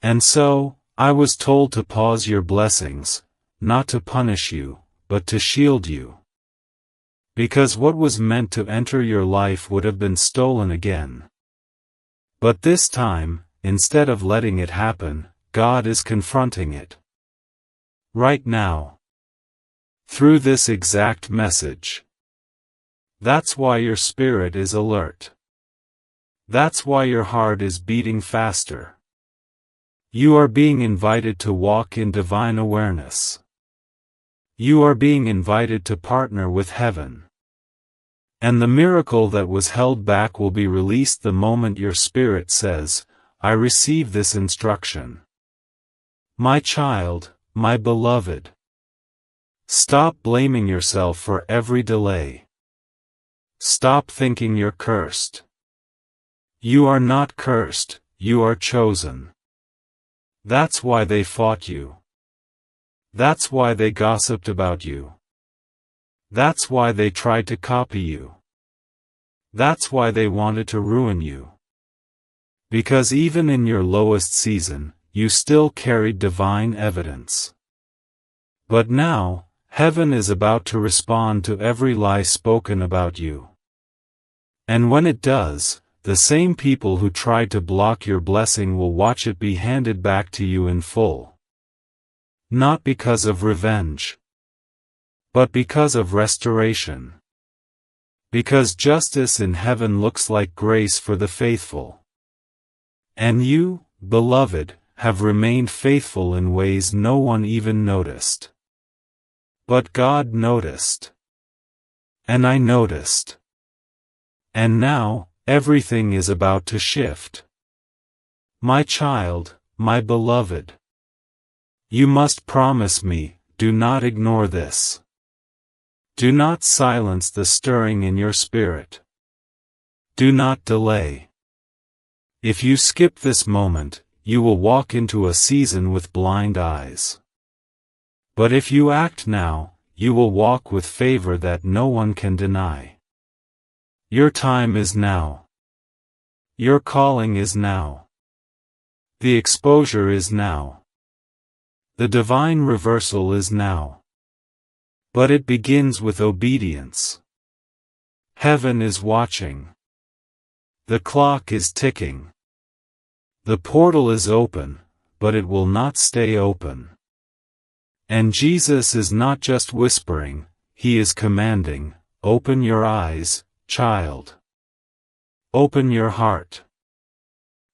And so, I was told to pause your blessings, not to punish you, but to shield you. Because what was meant to enter your life would have been stolen again. But this time, instead of letting it happen, God is confronting it. Right now. through this exact message. That's why your spirit is alert. That's why your heart is beating faster. You are being invited to walk in divine awareness. You are being invited to partner with heaven. And the miracle that was held back will be released the moment your spirit says, I receive this instruction. My child, my beloved. Stop blaming yourself for every delay. Stop thinking you're cursed. You are not cursed, you are chosen. That's why they fought you. That's why they gossiped about you. That's why they tried to copy you. That's why they wanted to ruin you. Because even in your lowest season, you still carried divine evidence. But now, heaven is about to respond to every lie spoken about you. And when it does, the same people who tried to block your blessing will watch it be handed back to you in full. Not because of revenge, but because of restoration. Because justice in heaven looks like grace for the faithful. And you, beloved, have remained faithful in ways no one even noticed. But God noticed. And I noticed. And now, everything is about to shift. My child, my beloved. You must promise me, do not ignore this. Do not silence the stirring in your spirit. Do not delay. If you skip this moment, you will walk into a season with blind eyes. But if you act now, you will walk with favor that no one can deny. Your time is now. Your calling is now. The exposure is now. The divine reversal is now. But it begins with obedience. Heaven is watching. The clock is ticking. The portal is open, but it will not stay open. And Jesus is not just whispering, He is commanding, open your eyes, child. Open your heart.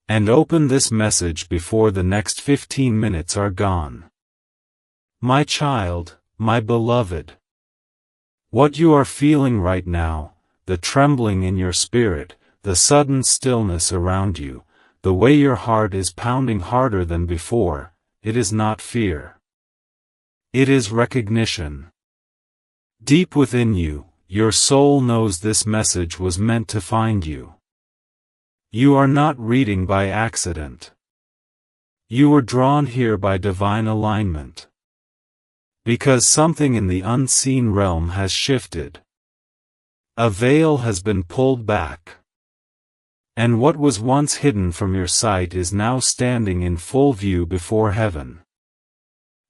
And open this message before the next 15 minutes are gone. My child, my beloved. What you are feeling right now, the trembling in your spirit, the sudden stillness around you, the way your heart is pounding harder than before, it is not fear. It is recognition. Deep within you, your soul knows this message was meant to find you. You are not reading by accident. You were drawn here by divine alignment. Because something in the unseen realm has shifted. A veil has been pulled back. And what was once hidden from your sight is now standing in full view before heaven.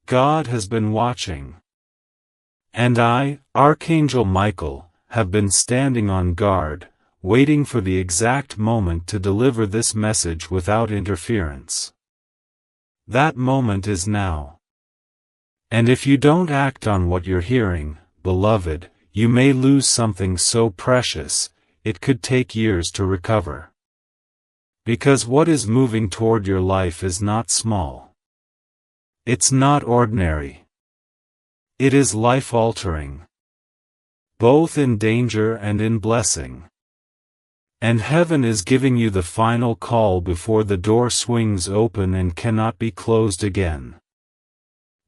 God has been watching. And I, Archangel Michael, have been standing on guard, waiting for the exact moment to deliver this message without interference. That moment is now. And if you don't act on what you're hearing, beloved, you may lose something so precious, it could take years to recover. Because what is moving toward your life is not small. It's not ordinary. It is life-altering. Both in danger and in blessing. And heaven is giving you the final call before the door swings open and cannot be closed again.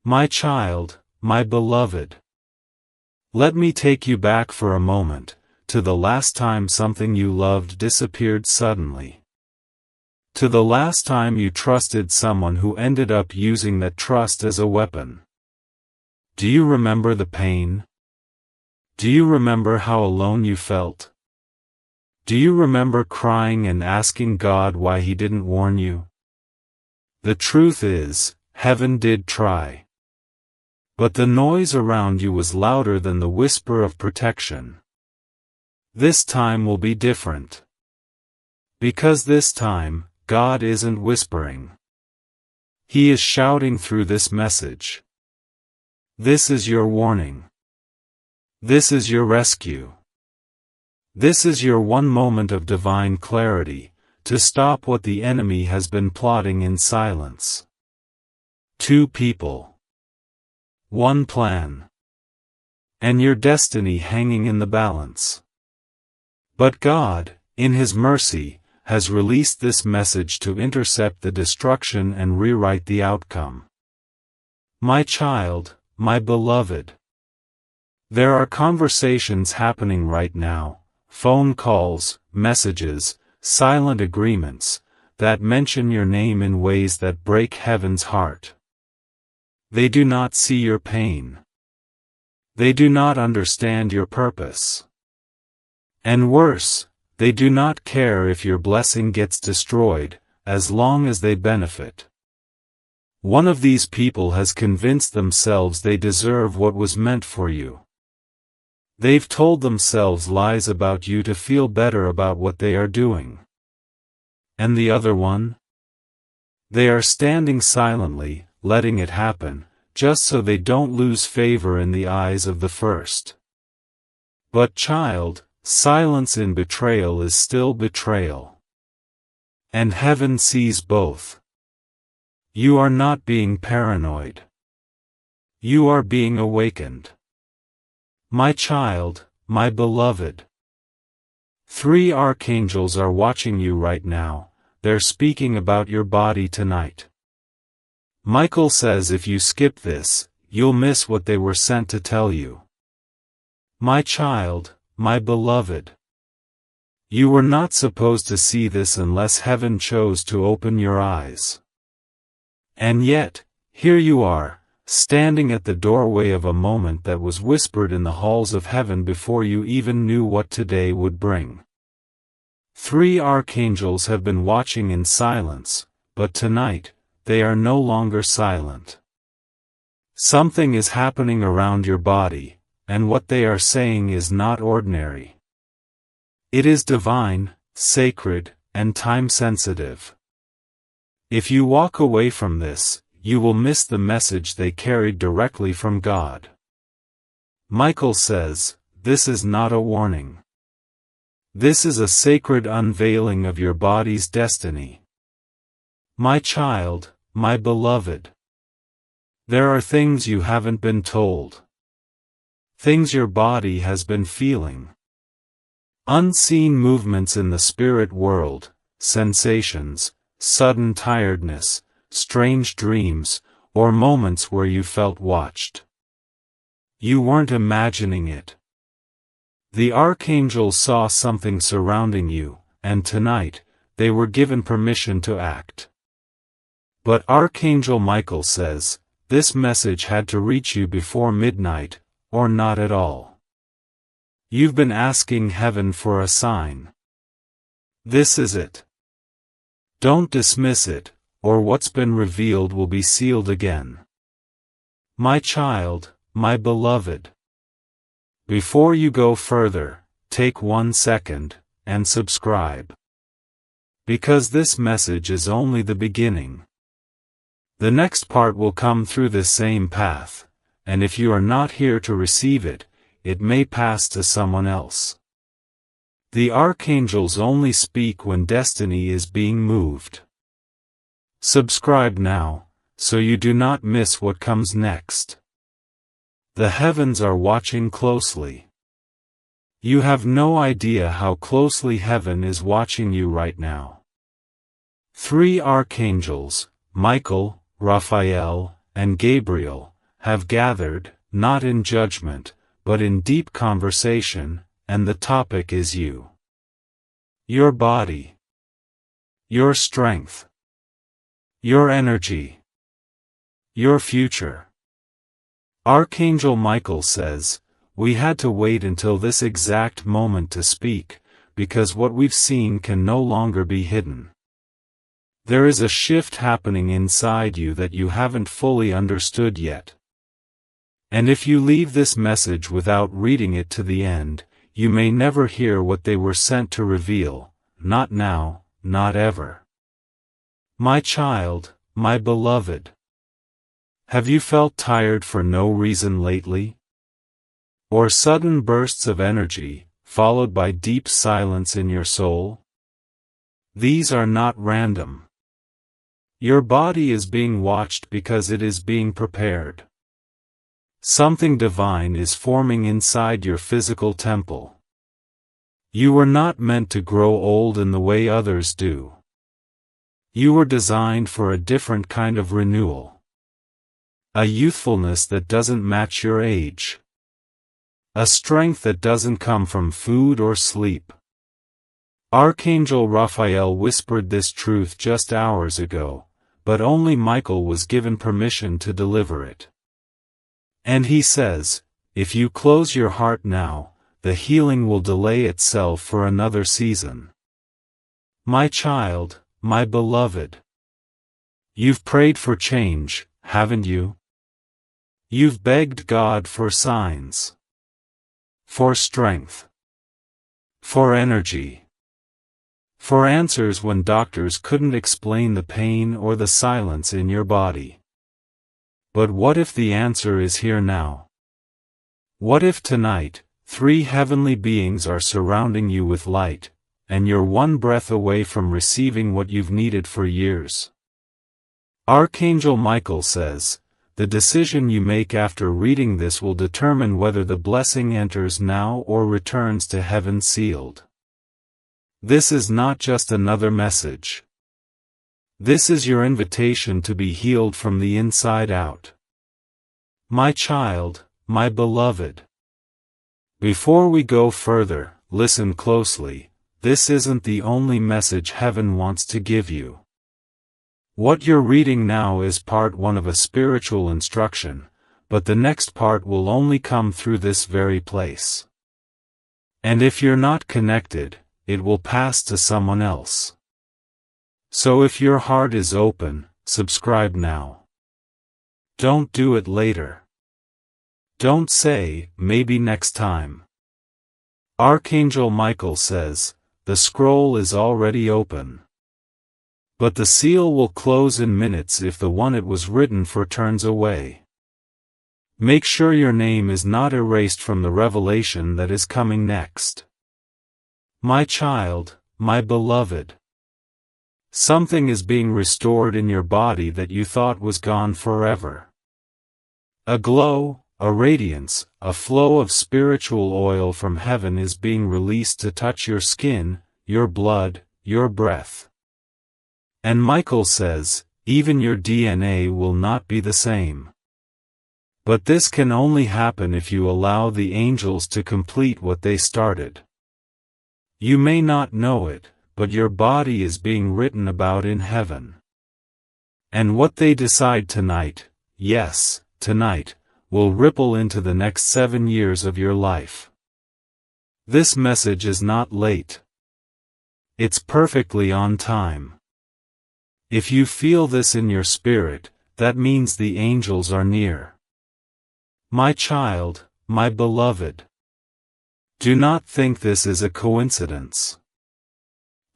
My child, my beloved. Let me take you back for a moment, to the last time something you loved disappeared suddenly. To the last time you trusted someone who ended up using that trust as a weapon. Do you remember the pain? Do you remember how alone you felt? Do you remember crying and asking God why He didn't warn you? The truth is, heaven did try. But the noise around you was louder than the whisper of protection. This time will be different. Because this time, God isn't whispering. He is shouting through this message. This is your warning. This is your rescue. This is your one moment of divine clarity, to stop what the enemy has been plotting in silence. 2 people. 1 plan. And your destiny hanging in the balance. But God, in His mercy, has released this message to intercept the destruction and rewrite the outcome. My child, my beloved. There are conversations happening right now, phone calls, messages, silent agreements, that mention your name in ways that break heaven's heart. They do not see your pain. They do not understand your purpose. And worse, they do not care if your blessing gets destroyed, as long as they benefit. One of these people has convinced themselves they deserve what was meant for you. They've told themselves lies about you to feel better about what they are doing. And the other one? They are standing silently, letting it happen, just so they don't lose favor in the eyes of the first. But child, silence in betrayal is still betrayal. And heaven sees both. You are not being paranoid. You are being awakened. My child, my beloved. 3 archangels are watching you right now, they're speaking about your body tonight. Michael says if you skip this, you'll miss what they were sent to tell you. My child, my beloved. You were not supposed to see this unless heaven chose to open your eyes. And yet, here you are, standing at the doorway of a moment that was whispered in the halls of heaven before you even knew what today would bring. 3 archangels have been watching in silence, but tonight, they are no longer silent. Something is happening around your body, and what they are saying is not ordinary. It is divine, sacred, and time-sensitive. If you walk away from this, you will miss the message they carried directly from God. Michael says, this is not a warning. This is a sacred unveiling of your body's destiny. My child, my beloved. There are things you haven't been told. Things your body has been feeling. Unseen movements in the spirit world, sensations, sudden tiredness, strange dreams, or moments where you felt watched. You weren't imagining it. The archangels saw something surrounding you, and tonight, they were given permission to act. But Archangel Michael says, this message had to reach you before midnight, or not at all. You've been asking heaven for a sign. This is it. Don't dismiss it, or what's been revealed will be sealed again. My child, my beloved. Before you go further, take 1 second, and subscribe. Because this message is only the beginning. The next part will come through this same path, and if you are not here to receive it, it may pass to someone else. The archangels only speak when destiny is being moved. Subscribe now, so you do not miss what comes next. The heavens are watching closely. You have no idea how closely heaven is watching you right now. 3 archangels, Michael, Raphael, and Gabriel, have gathered, not in judgment, but in deep conversation, and the topic is you. Your body. Your strength. Your energy. Your future. Archangel Michael says, we had to wait until this exact moment to speak, because what we've seen can no longer be hidden. There is a shift happening inside you that you haven't fully understood yet. And if you leave this message without reading it to the end, you may never hear what they were sent to reveal, not now, not ever. My child, my beloved. Have you felt tired for no reason lately? Or sudden bursts of energy, followed by deep silence in your soul? These are not random. Your body is being watched because it is being prepared. Something divine is forming inside your physical temple. You were not meant to grow old in the way others do. You were designed for a different kind of renewal. A youthfulness that doesn't match your age. A strength that doesn't come from food or sleep. Archangel Raphael whispered this truth just hours ago, but only Michael was given permission to deliver it. And he says, if you close your heart now, the healing will delay itself for another season. My child, my beloved. You've prayed for change, haven't you? You've begged God for signs. For strength. For energy. For answers when doctors couldn't explain the pain or the silence in your body. But what if the answer is here now? What if tonight, 3 heavenly beings are surrounding you with light, and you're one breath away from receiving what you've needed for years? Archangel Michael says, the decision you make after reading this will determine whether the blessing enters now or returns to heaven sealed. This is not just another message. This is your invitation to be healed from the inside out. My child, my beloved. Before we go further, listen closely. This isn't the only message heaven wants to give you. What you're reading now is part 1 of a spiritual instruction, but the next part will only come through this very place. And if you're not connected, it will pass to someone else. So if your heart is open, subscribe now. Don't do it later. Don't say, maybe next time. Archangel Michael says, the scroll is already open. But the seal will close in minutes if the one it was written for turns away. Make sure your name is not erased from the revelation that is coming next. My child, my beloved. Something is being restored in your body that you thought was gone forever. A glow, a radiance, a flow of spiritual oil from heaven is being released to touch your skin, your blood, your breath. And Michael says, even your DNA will not be the same. But this can only happen if you allow the angels to complete what they started. You may not know it, but your body is being written about in heaven. And what they decide tonight, yes, tonight, will ripple into the next 7 years of your life. This message is not late. It's perfectly on time. If you feel this in your spirit, that means the angels are near. My child, my beloved. Do not think this is a coincidence.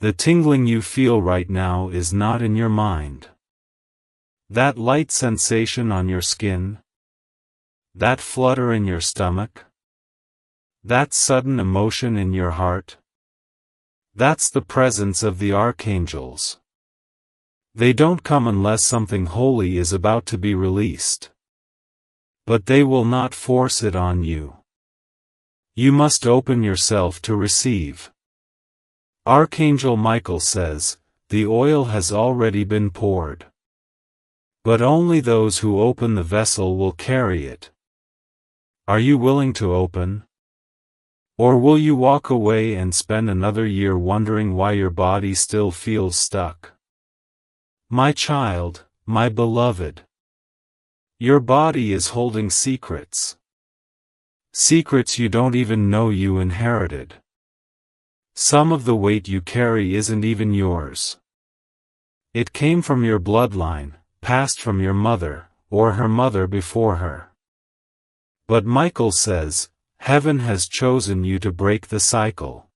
The tingling you feel right now is not in your mind. That light sensation on your skin? That flutter in your stomach? That sudden emotion in your heart? That's the presence of the archangels. They don't come unless something holy is about to be released. But they will not force it on you. You must open yourself to receive. Archangel Michael says, the oil has already been poured. But only those who open the vessel will carry it. Are you willing to open? Or will you walk away and spend another year wondering why your body still feels stuck? My child, my beloved. Your body is holding secrets. Secrets you don't even know you inherited. Some of the weight you carry isn't even yours. It came from your bloodline, passed from your mother, or her mother before her. But Michael says, heaven has chosen you to break the cycle.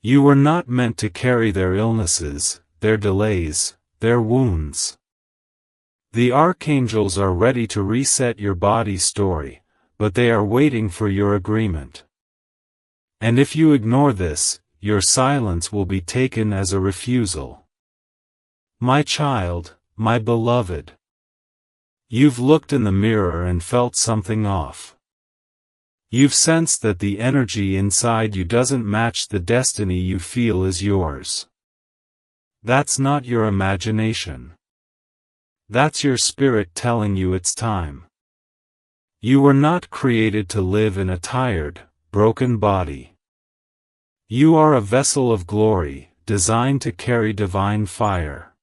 You were not meant to carry their illnesses, their delays, their wounds. The archangels are ready to reset your body's story, but they are waiting for your agreement. And if you ignore this, your silence will be taken as a refusal. My child, my beloved. You've looked in the mirror and felt something off. You've sensed that the energy inside you doesn't match the destiny you feel is yours. That's not your imagination. That's your spirit telling you it's time. You were not created to live in a tired, broken body. You are a vessel of glory, designed to carry divine fire.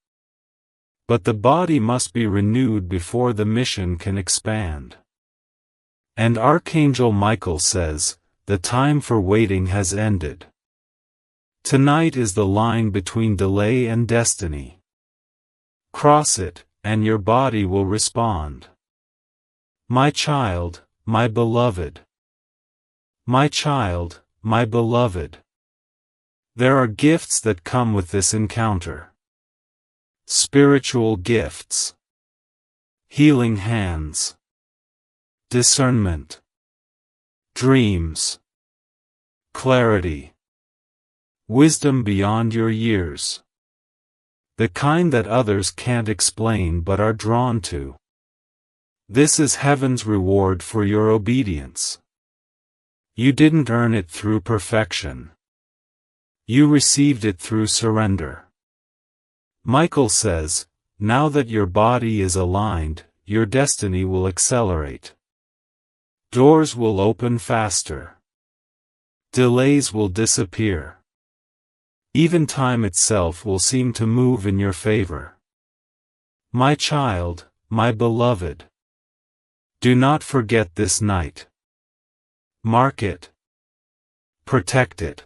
But the body must be renewed before the mission can expand. And Archangel Michael says, the time for waiting has ended. Tonight is the line between delay and destiny. Cross it, and your body will respond. My child, my beloved. My child, my beloved. There are gifts that come with this encounter. Spiritual gifts. Healing hands. Discernment. Dreams. Clarity. Wisdom beyond your years. The kind that others can't explain but are drawn to. This is heaven's reward for your obedience. You didn't earn it through perfection. You received it through surrender. Michael says, now that your body is aligned, your destiny will accelerate. Doors will open faster. Delays will disappear. Even time itself will seem to move in your favor. My child, my beloved. Do not forget this night. Mark it. Protect it.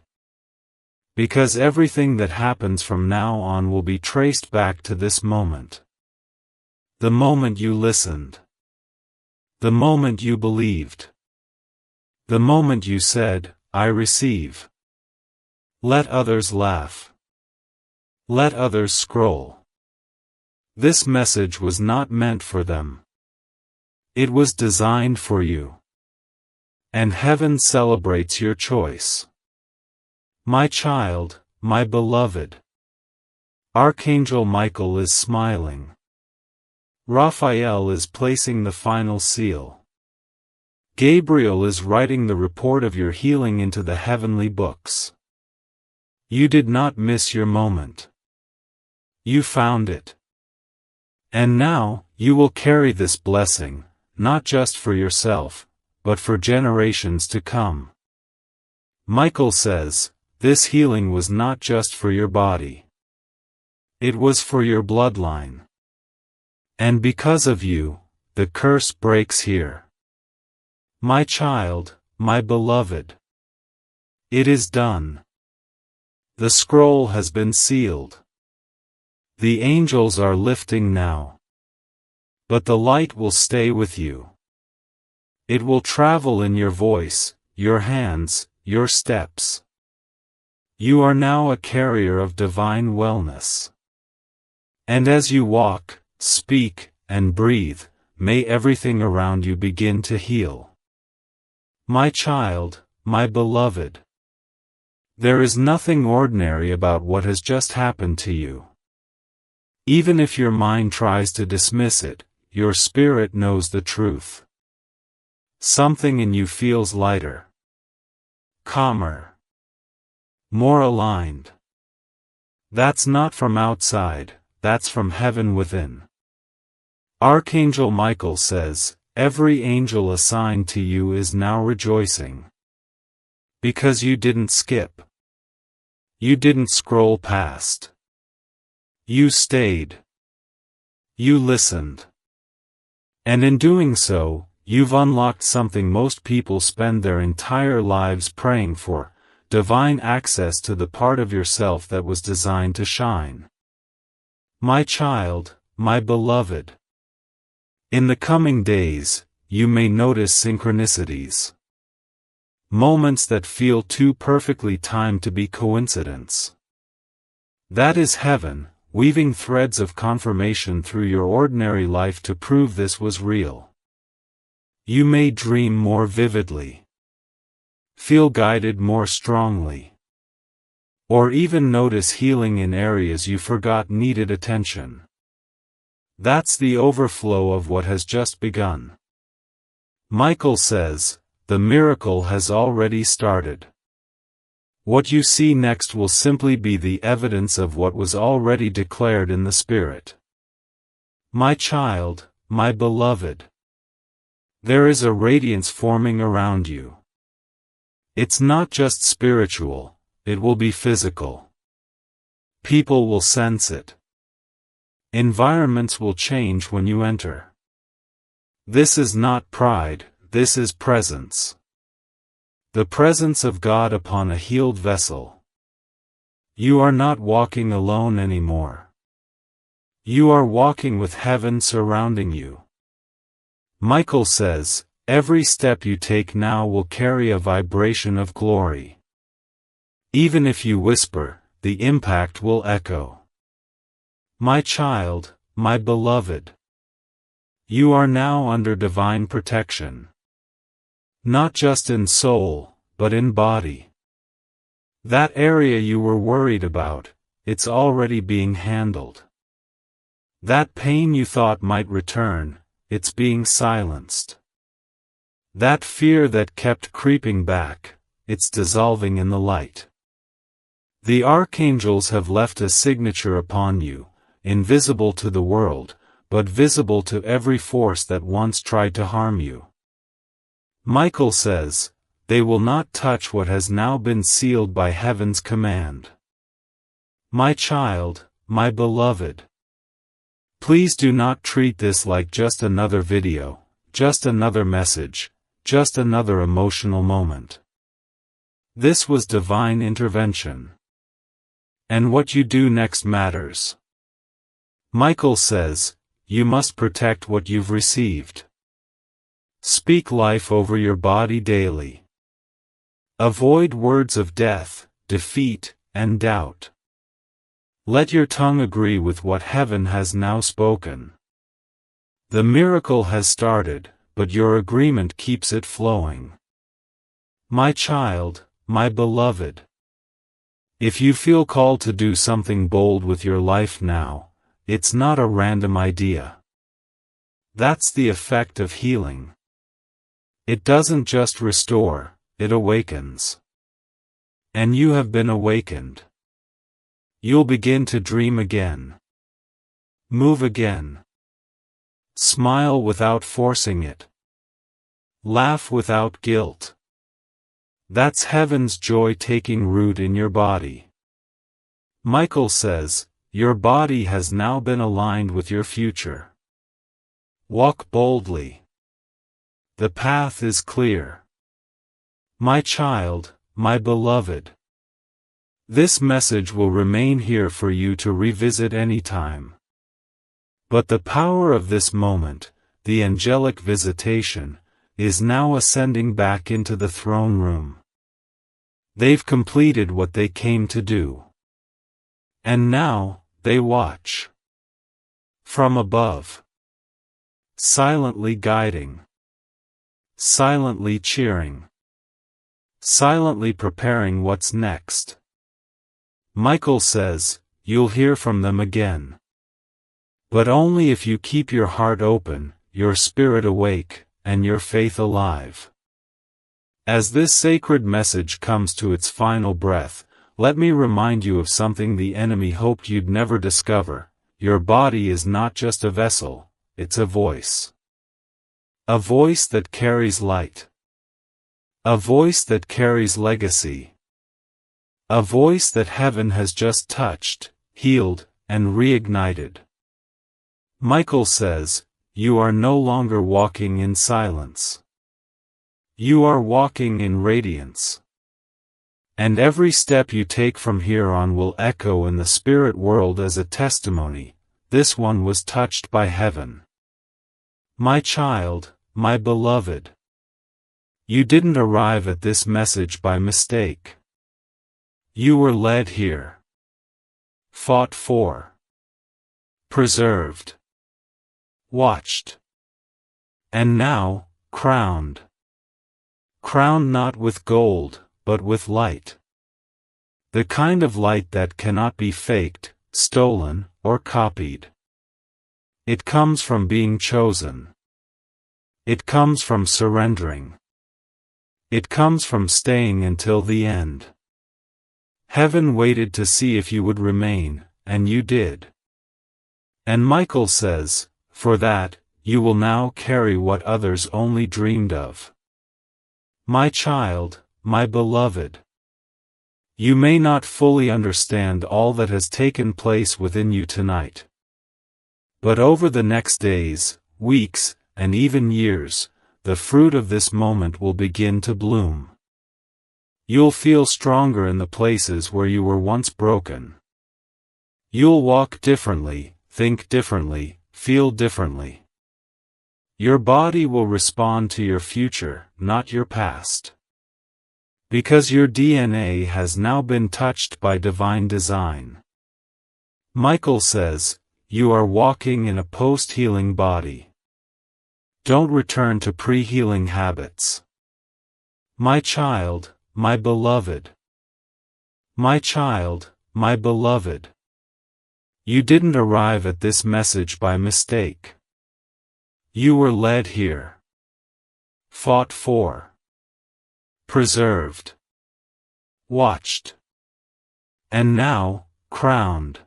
Because everything that happens from now on will be traced back to this moment. The moment you listened. The moment you believed. The moment you said, I receive. Let others laugh. Let others scroll. This message was not meant for them. It was designed for you. And heaven celebrates your choice. My child, my beloved. Archangel Michael is smiling. Raphael is placing the final seal. Gabriel is writing the report of your healing into the heavenly books. You did not miss your moment. You found it. And now, you will carry this blessing, not just for yourself, but for generations to come. Michael says, this healing was not just for your body. It was for your bloodline. And because of you, the curse breaks here. My child, my beloved. It is done. The scroll has been sealed. The angels are lifting now. But the light will stay with you. It will travel in your voice, your hands, your steps. You are now a carrier of divine wellness. And as you walk, speak, and breathe, may everything around you begin to heal. My child, my beloved. There is nothing ordinary about what has just happened to you. Even if your mind tries to dismiss it, your spirit knows the truth. Something in you feels lighter. Calmer. More aligned. That's not from outside, that's from heaven within. Archangel Michael says, every angel assigned to you is now rejoicing. Because you didn't skip. You didn't scroll past. You stayed. You listened. And in doing so, you've unlocked something most people spend their entire lives praying for, divine access to the part of yourself that was designed to shine. My child, my beloved. In the coming days, you may notice synchronicities. Moments that feel too perfectly timed to be coincidence. That is heaven, weaving threads of confirmation through your ordinary life to prove this was real. You may dream more vividly, feel guided more strongly, or even notice healing in areas you forgot needed attention. That's the overflow of what has just begun. Michael says, the miracle has already started. What you see next will simply be the evidence of what was already declared in the Spirit. My child, my beloved. There is a radiance forming around you. It's not just spiritual, it will be physical. People will sense it. Environments will change when you enter. This is not pride, this is presence. The presence of God upon a healed vessel. You are not walking alone anymore. You are walking with heaven surrounding you. Michael says, every step you take now will carry a vibration of glory. Even if you whisper, the impact will echo. My child, my beloved. You are now under divine protection. Not just in soul, but in body. That area you were worried about, it's already being handled. That pain you thought might return, it's being silenced. That fear that kept creeping back, it's dissolving in the light. The archangels have left a signature upon you, invisible to the world, but visible to every force that once tried to harm you. Michael says, they will not touch what has now been sealed by heaven's command. My child, my beloved. Please do not treat this like just another video, just another message, just another emotional moment. This was divine intervention. And what you do next matters. Michael says, you must protect what you've received. Speak life over your body daily. Avoid words of death, defeat, and doubt. Let your tongue agree with what heaven has now spoken. The miracle has started, but your agreement keeps it flowing. My child, my beloved. If you feel called to do something bold with your life now, it's not a random idea. That's the effect of healing. It doesn't just restore, it awakens. And you have been awakened. You'll begin to dream again. Move again. Smile without forcing it. Laugh without guilt. That's heaven's joy taking root in your body. Michael says, your body has now been aligned with your future. Walk boldly. The path is clear. My child, my beloved. This message will remain here for you to revisit anytime. But the power of this moment, the angelic visitation, is now ascending back into the throne room. They've completed what they came to do. And now, they watch. From above. Silently guiding. Silently cheering. Silently preparing what's next. Michael says, you'll hear from them again. But only if you keep your heart open, your spirit awake, and your faith alive. As this sacred message comes to its final breath, let me remind you of something the enemy hoped you'd never discover. Your body is not just a vessel, it's a voice. A voice that carries light. A voice that carries legacy. A voice that heaven has just touched, healed, and reignited. Michael says, you are no longer walking in silence. You are walking in radiance. And every step you take from here on will echo in the spirit world as a testimony, this one was touched by heaven. My child, my beloved. You didn't arrive at this message by mistake. You were led here. Fought for. Preserved. Watched. And now, crowned. Crowned not with gold, but with light. The kind of light that cannot be faked, stolen, or copied. It comes from being chosen. It comes from surrendering. It comes from staying until the end. Heaven waited to see if you would remain, and you did. And Michael says, for that, you will now carry what others only dreamed of. My child, my beloved. You may not fully understand all that has taken place within you tonight. But over the next days, weeks, and even years, the fruit of this moment will begin to bloom. You'll feel stronger in the places where you were once broken. You'll walk differently, think differently, feel differently. Your body will respond to your future, not your past. Because your DNA has now been touched by divine design. Michael says, you are walking in a post-healing body. Don't return to pre-healing habits. My child, my beloved. My child, my beloved. You didn't arrive at this message by mistake. You were led here. Fought for. Preserved. Watched. And now, crowned.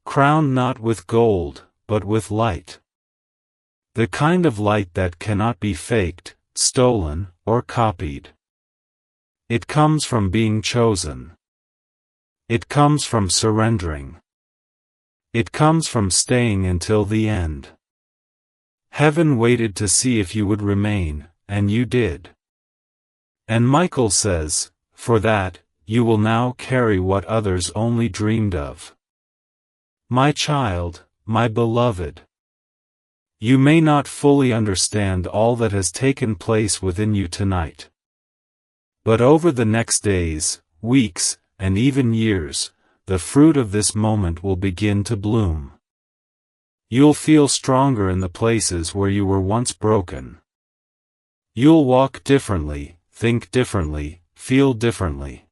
Crowned not with gold, but with light. The kind of light that cannot be faked, stolen, or copied. It comes from being chosen. It comes from surrendering. It comes from staying until the end. Heaven waited to see if you would remain, and you did. And Michael says, for that, you will now carry what others only dreamed of. My child, my beloved. You may not fully understand all that has taken place within you tonight. But over the next days, weeks, and even years, the fruit of this moment will begin to bloom. You'll feel stronger in the places where you were once broken. You'll walk differently, think differently, feel differently.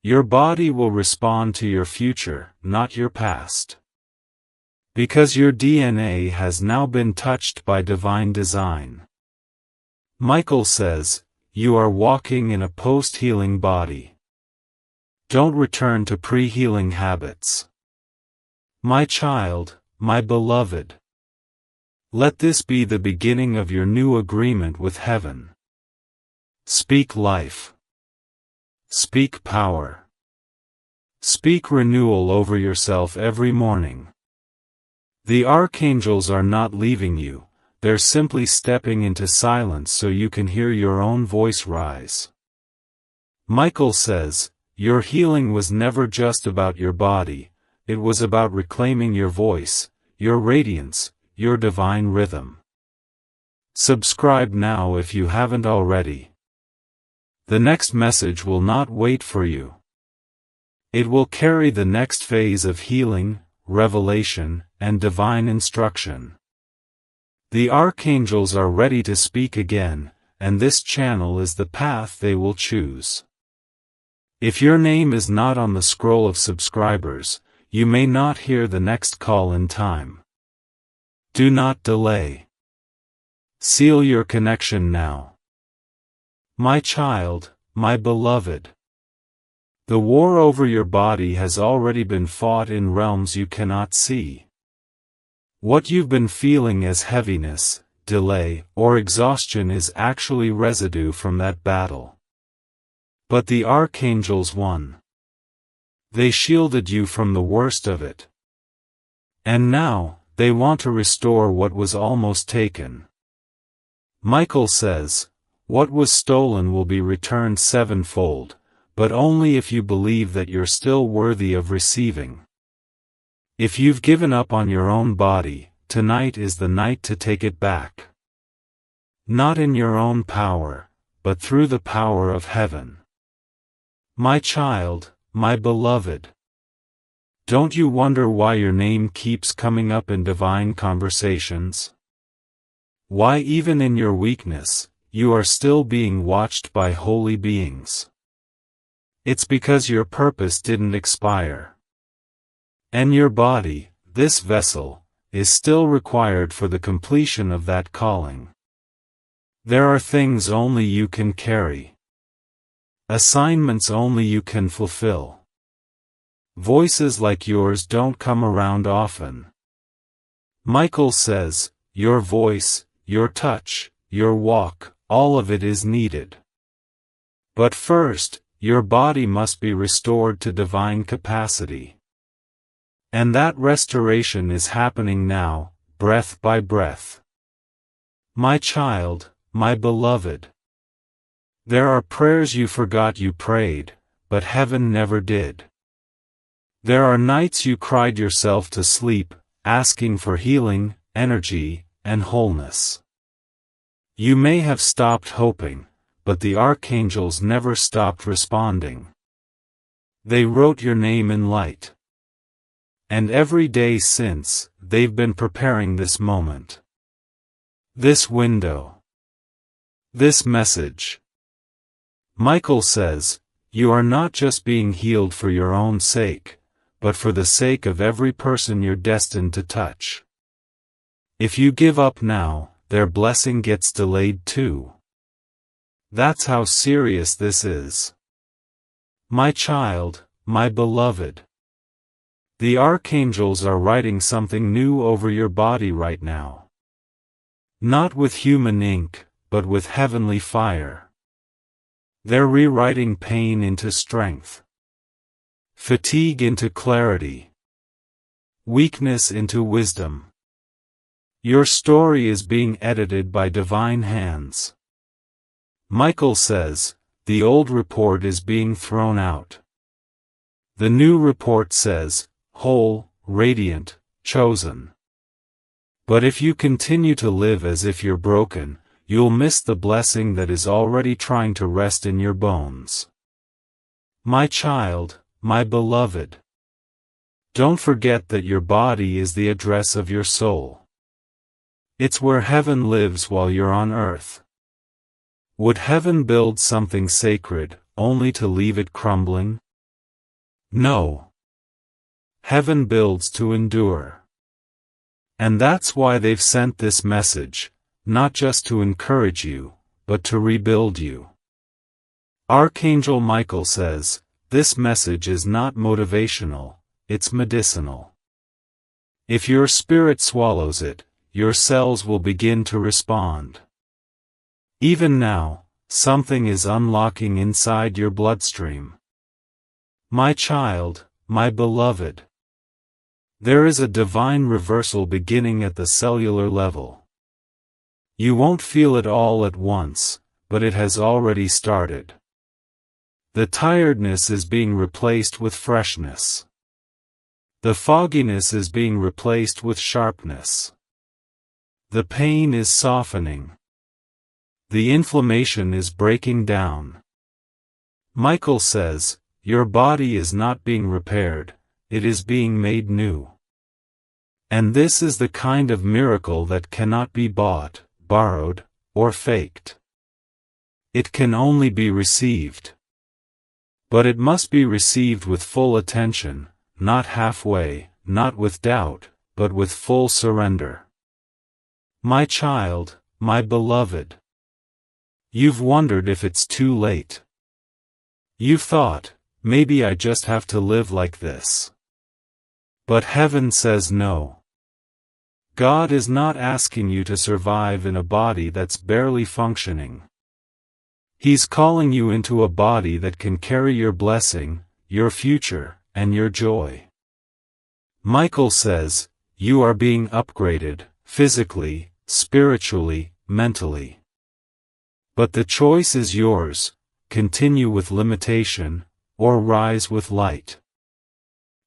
Your body will respond to your future, not your past. Because your DNA has now been touched by divine design. Michael says, you are walking in a post-healing body. Don't return to pre-healing habits. My child, my beloved. Let this be the beginning of your new agreement with heaven. Speak life. Speak power. Speak renewal over yourself every morning. The archangels are not leaving you, they're simply stepping into silence so you can hear your own voice rise. Michael says, your healing was never just about your body, it was about reclaiming your voice, your radiance, your divine rhythm. Subscribe now if you haven't already. The next message will not wait for you. It will carry the next phase of healing, revelation, and divine instruction. The archangels are ready to speak again, and this channel is the path they will choose. If your name is not on the scroll of subscribers, you may not hear the next call in time. Do not delay. Seal your connection now. My child, my beloved. The war over your body has already been fought in realms you cannot see. What you've been feeling as heaviness, delay, or exhaustion is actually residue from that battle. But the archangels won. They shielded you from the worst of it. And now, they want to restore what was almost taken. Michael says, what was stolen will be returned sevenfold, but only if you believe that you're still worthy of receiving. If you've given up on your own body, tonight is the night to take it back. Not in your own power, but through the power of heaven. My child, my beloved. Don't you wonder why your name keeps coming up in divine conversations? Why even in your weakness, you are still being watched by holy beings. It's because your purpose didn't expire. And your body, this vessel, is still required for the completion of that calling. There are things only you can carry. Assignments only you can fulfill. Voices like yours don't come around often. Michael says, your voice, your touch, your walk, all of it is needed. But first, your body must be restored to divine capacity. And that restoration is happening now, breath by breath. My child, my beloved. There are prayers you forgot you prayed, but heaven never did. There are nights you cried yourself to sleep, asking for healing, energy, and wholeness. You may have stopped hoping, but the archangels never stopped responding. They wrote your name in light. And every day since, they've been preparing this moment. This window. This message. Michael says, you are not just being healed for your own sake, but for the sake of every person you're destined to touch. If you give up now, their blessing gets delayed too. That's how serious this is. My child, my beloved. The archangels are writing something new over your body right now. Not with human ink, but with heavenly fire. They're rewriting pain into strength. Fatigue into clarity. Weakness into wisdom. Your story is being edited by divine hands. Michael says, the old report is being thrown out. The new report says, whole, radiant, chosen. But if you continue to live as if you're broken, you'll miss the blessing that is already trying to rest in your bones. My child, my beloved. Don't forget that your body is the address of your soul. It's where heaven lives while you're on earth. Would heaven build something sacred, only to leave it crumbling? No. Heaven builds to endure. And that's why they've sent this message, not just to encourage you, but to rebuild you. Archangel Michael says, this message is not motivational, it's medicinal. If your spirit swallows it, your cells will begin to respond. Even now, something is unlocking inside your bloodstream. My child, my beloved. There is a divine reversal beginning at the cellular level. You won't feel it all at once, but it has already started. The tiredness is being replaced with freshness. The fogginess is being replaced with sharpness. The pain is softening. The inflammation is breaking down. Michael says, your body is not being repaired, it is being made new. And this is the kind of miracle that cannot be bought, borrowed, or faked. It can only be received. But it must be received with full attention, not halfway, not with doubt, but with full surrender. My child, my beloved. You've wondered if it's too late. You've thought, maybe I just have to live like this. But heaven says no. God is not asking you to survive in a body that's barely functioning. He's calling you into a body that can carry your blessing, your future, and your joy. Michael says, you are being upgraded, physically, spiritually, mentally. But the choice is yours, continue with limitation, or rise with light.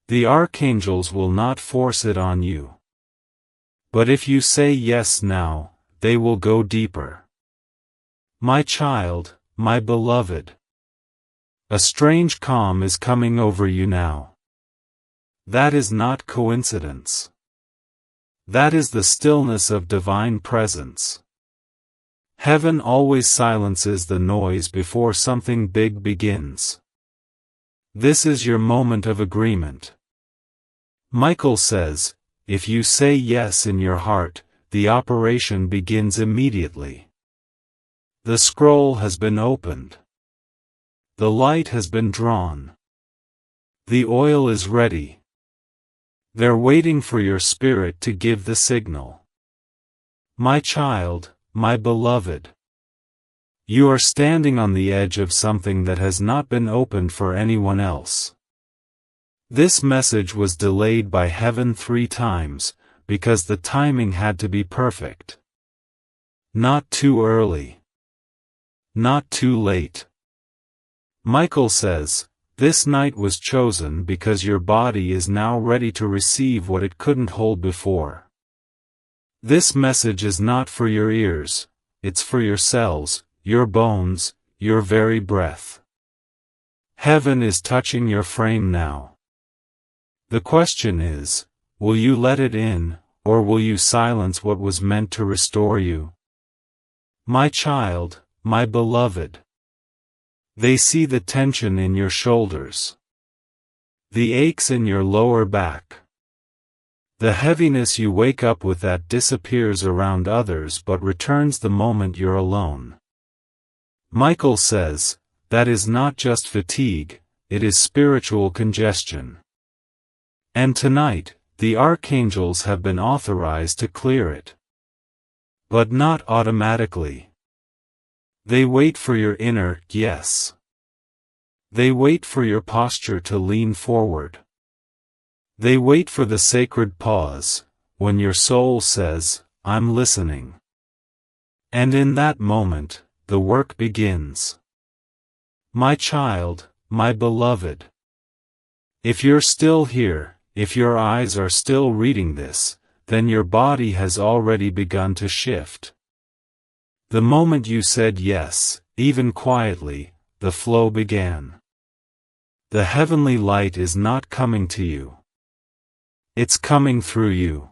The archangels will not force it on you. But if you say yes now, they will go deeper. My child, my beloved. A strange calm is coming over you now. That is not coincidence. That is the stillness of divine presence. Heaven always silences the noise before something big begins. This is your moment of agreement. Michael says, if you say yes in your heart, the operation begins immediately. The scroll has been opened. The light has been drawn. The oil is ready. They're waiting for your spirit to give the signal. My child, my beloved. You are standing on the edge of something that has not been opened for anyone else. This message was delayed by heaven 3 times, because the timing had to be perfect. Not too early. Not too late. Michael says, this night was chosen because your body is now ready to receive what it couldn't hold before. This message is not for your ears, it's for your cells, your bones, your very breath. Heaven is touching your frame now. The question is, will you let it in, or will you silence what was meant to restore you? My child, my beloved. They see the tension in your shoulders. The aches in your lower back. The heaviness you wake up with that disappears around others but returns the moment you're alone. Michael says, that is not just fatigue, it is spiritual congestion. And tonight, the archangels have been authorized to clear it. But not automatically. They wait for your inner yes. They wait for your posture to lean forward. They wait for the sacred pause, when your soul says, I'm listening. And in that moment, the work begins. My child, my beloved. If you're still here, if your eyes are still reading this, then your body has already begun to shift. The moment you said yes, even quietly, the flow began. The heavenly light is not coming to you. It's coming through you.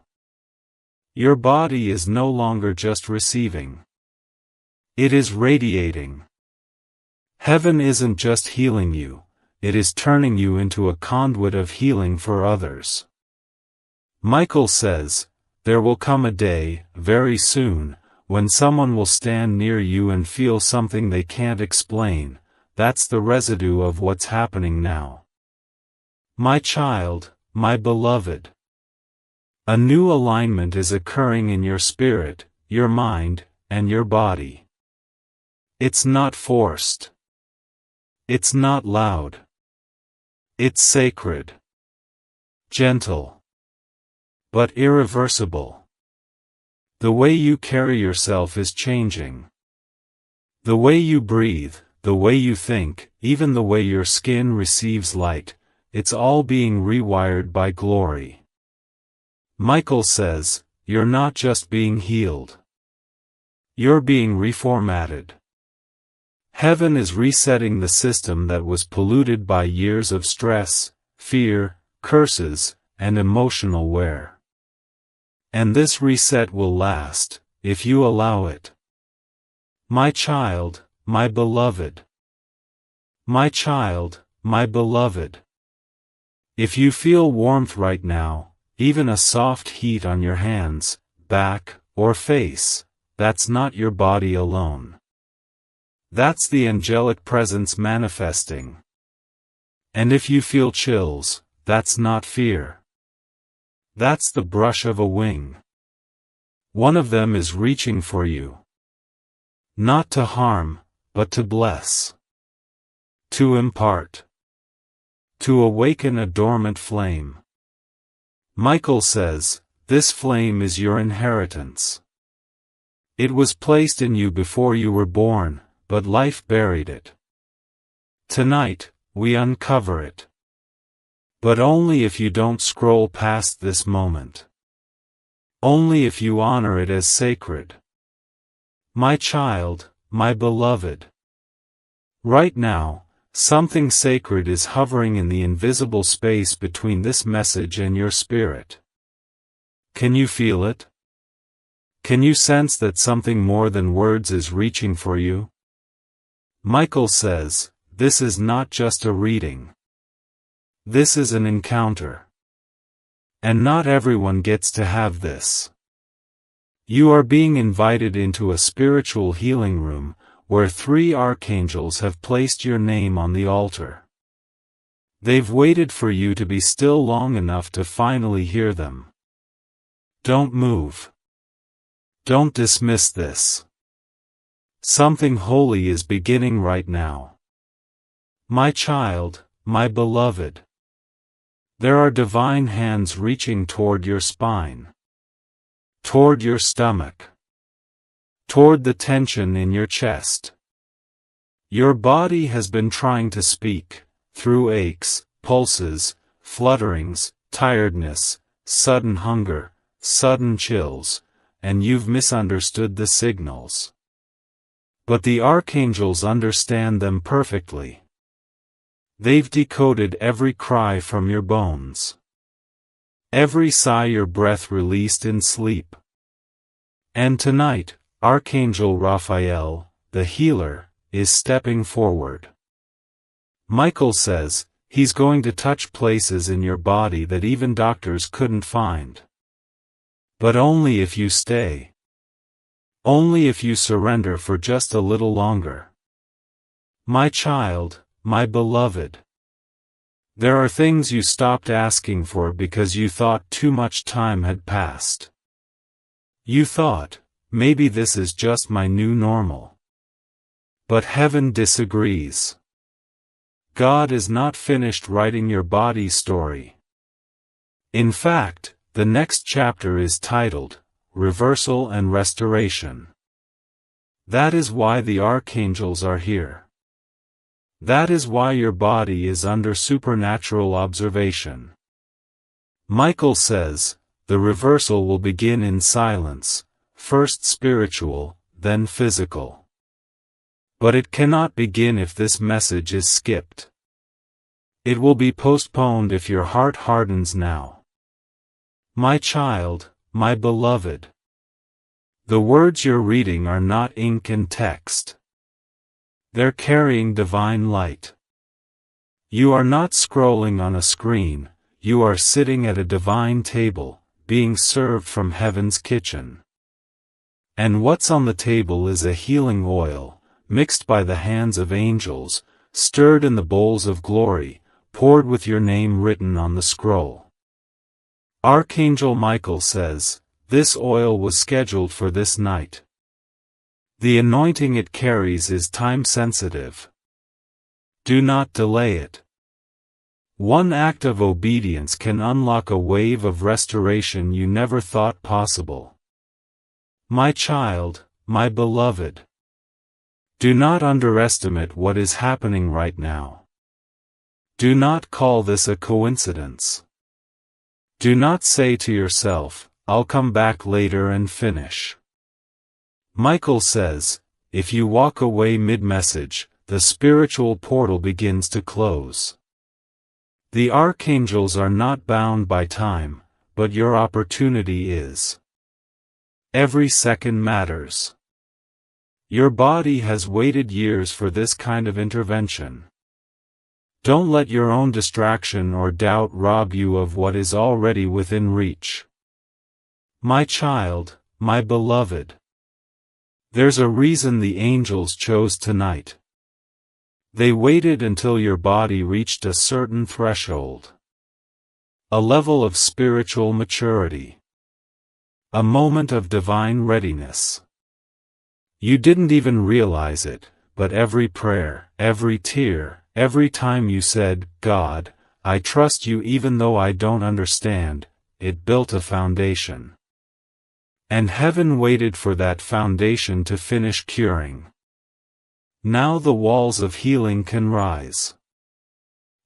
Your body is no longer just receiving. It is radiating. Heaven isn't just healing you, it is turning you into a conduit of healing for others. Michael says, there will come a day, very soon, when someone will stand near you and feel something they can't explain. That's the residue of what's happening now. My child, my beloved. A new alignment is occurring in your spirit, your mind, and your body. It's not forced. It's not loud. It's sacred. Gentle. But irreversible. The way you carry yourself is changing. The way you breathe, the way you think, even the way your skin receives light, it's all being rewired by glory. Michael says, you're not just being healed. You're being reformatted. Heaven is resetting the system that was polluted by years of stress, fear, curses, and emotional wear. And this reset will last, if you allow it. My child, my beloved. My child, my beloved. If you feel warmth right now, even a soft heat on your hands, back, or face, that's not your body alone. That's the angelic presence manifesting. And if you feel chills, that's not fear. That's the brush of a wing. One of them is reaching for you. Not to harm, but to bless. To impart. To awaken a dormant flame. Michael says, this flame is your inheritance. It was placed in you before you were born, but life buried it. Tonight, we uncover it. But only if you don't scroll past this moment. Only if you honor it as sacred. My child, my beloved. Right now, something sacred is hovering in the invisible space between this message and your spirit. Can you feel it? Can you sense that something more than words is reaching for you? Michael says, this is not just a reading. This is an encounter. And not everyone gets to have this. You are being invited into a spiritual healing room, where 3 archangels have placed your name on the altar. They've waited for you to be still long enough to finally hear them. Don't move. Don't dismiss this. Something holy is beginning right now. My child, my beloved. There are divine hands reaching toward your spine. Toward your stomach. Toward the tension in your chest. Your body has been trying to speak, through aches, pulses, flutterings, tiredness, sudden hunger, sudden chills, and you've misunderstood the signals. But the archangels understand them perfectly. They've decoded every cry from your bones. Every sigh your breath released in sleep. And tonight, Archangel Raphael, the healer, is stepping forward. Michael says, he's going to touch places in your body that even doctors couldn't find. But only if you stay. Only if you surrender for just a little longer. My child, my beloved. There are things you stopped asking for because you thought too much time had passed. You thought, maybe this is just my new normal. But heaven disagrees. God is not finished writing your body story. In fact, the next chapter is titled, Reversal and Restoration. That is why the archangels are here. That is why your body is under supernatural observation. Michael says, the reversal will begin in silence, first spiritual, then physical. But it cannot begin if this message is skipped. It will be postponed if your heart hardens now. My child, my beloved. The words you're reading are not ink and text. They're carrying divine light. You are not scrolling on a screen, you are sitting at a divine table, being served from heaven's kitchen. And what's on the table is a healing oil, mixed by the hands of angels, stirred in the bowls of glory, poured with your name written on the scroll. Archangel Michael says, this oil was scheduled for this night. The anointing it carries is time-sensitive. Do not delay it. One act of obedience can unlock a wave of restoration you never thought possible. My child, my beloved. Do not underestimate what is happening right now. Do not call this a coincidence. Do not say to yourself, I'll come back later and finish. Michael says, if you walk away mid-message, the spiritual portal begins to close. The archangels are not bound by time, but your opportunity is. Every second matters. Your body has waited years for this kind of intervention. Don't let your own distraction or doubt rob you of what is already within reach. My child, my beloved. There's a reason the angels chose tonight. They waited until your body reached a certain threshold. A level of spiritual maturity. A moment of divine readiness. You didn't even realize it, but every prayer, every tear, every time you said, God, I trust you even though I don't understand, it built a foundation. And heaven waited for that foundation to finish curing. Now the walls of healing can rise.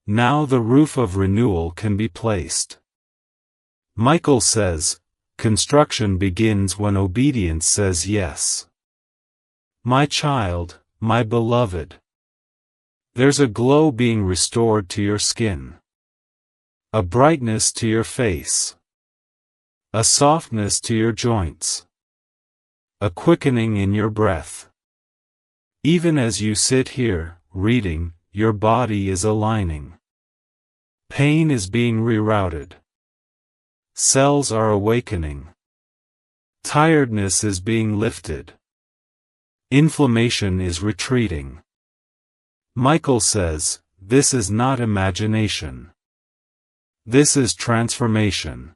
Now the roof of renewal can be placed. Michael says, construction begins when obedience says yes. My child, my beloved. There's a glow being restored to your skin. A brightness to your face. A softness to your joints. a quickening in your breath. Even as you sit here, reading, your body is aligning. Pain is being rerouted. Cells are awakening. Tiredness is being lifted. Inflammation is retreating. Michael says, this is not imagination. This is transformation.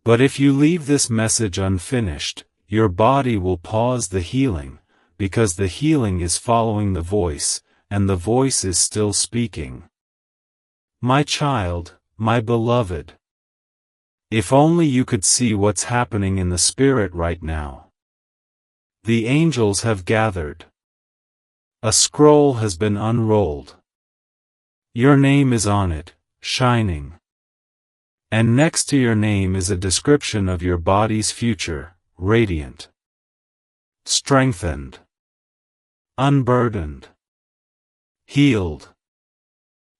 But if you leave this message unfinished, your body will pause the healing, because the healing is following the voice, and the voice is still speaking. My child, my beloved. If only you could see what's happening in the spirit right now. The angels have gathered. A scroll has been unrolled. Your name is on it, shining. And next to your name is a description of your body's future, radiant, strengthened, unburdened, healed.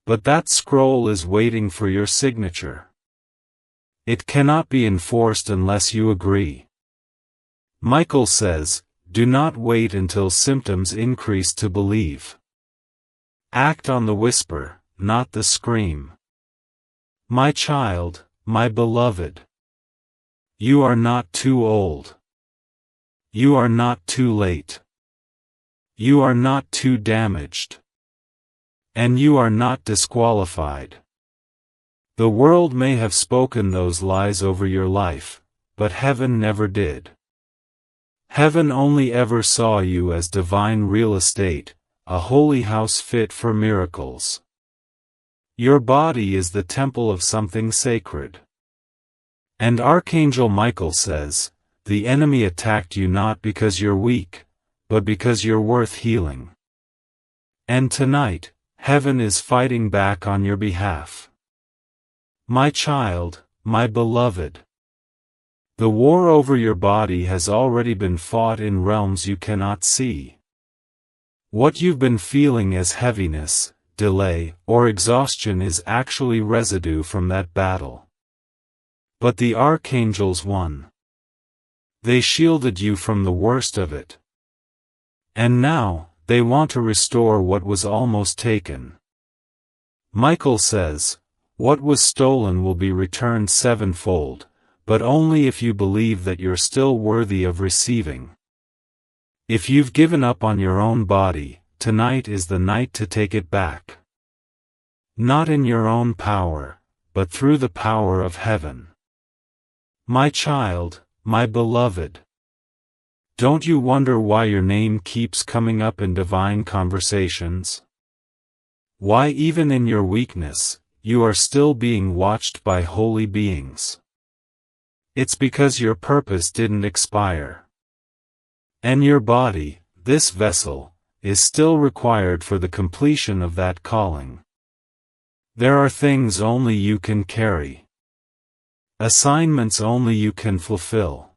But that scroll is waiting for your signature. It cannot be enforced unless you agree. Michael says, do not wait until symptoms increase to believe. Act on the whisper, not the scream. My child, my beloved. You are not too old. You are not too late. You are not too damaged. And you are not disqualified. The world may have spoken those lies over your life, but heaven never did. Heaven only ever saw you as divine real estate, a holy house fit for miracles. Your body is the temple of something sacred. And Archangel Michael says, the enemy attacked you not because you're weak, but because you're worth healing. And tonight, heaven is fighting back on your behalf. My child, my beloved. The war over your body has already been fought in realms you cannot see. What you've been feeling as heaviness, delay, or exhaustion is actually residue from that battle. But the archangels won. They shielded you from the worst of it. And now, they want to restore what was almost taken. Michael says, what was stolen will be returned sevenfold, but only if you believe that you're still worthy of receiving. If you've given up on your own body, tonight is the night to take it back. Not in your own power, but through the power of heaven. My child, my beloved. Don't you wonder why your name keeps coming up in divine conversations? Why even in your weakness, you are still being watched by holy beings? It's because your purpose didn't expire. And your body, this vessel, is still required for the completion of that calling. There are things only you can carry. Assignments only you can fulfill.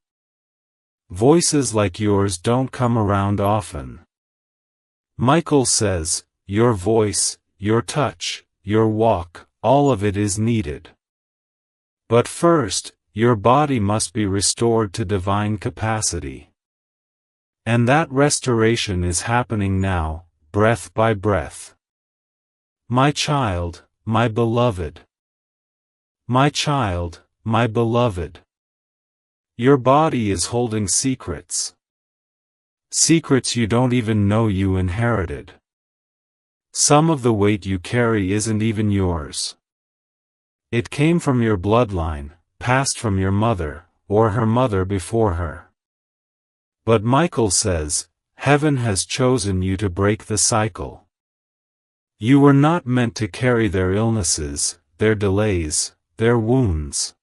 Voices like yours don't come around often. Michael says, your voice, your touch, your walk, all of it is needed. But first, your body must be restored to divine capacity. And that restoration is happening now, breath by breath. My child, my beloved. My child, my beloved. Your body is holding secrets. Secrets you don't even know you inherited. Some of the weight you carry isn't even yours. It came from your bloodline, passed from your mother, or her mother before her. But Michael says, heaven has chosen you to break the cycle. You were not meant to carry their illnesses, their delays, their wounds.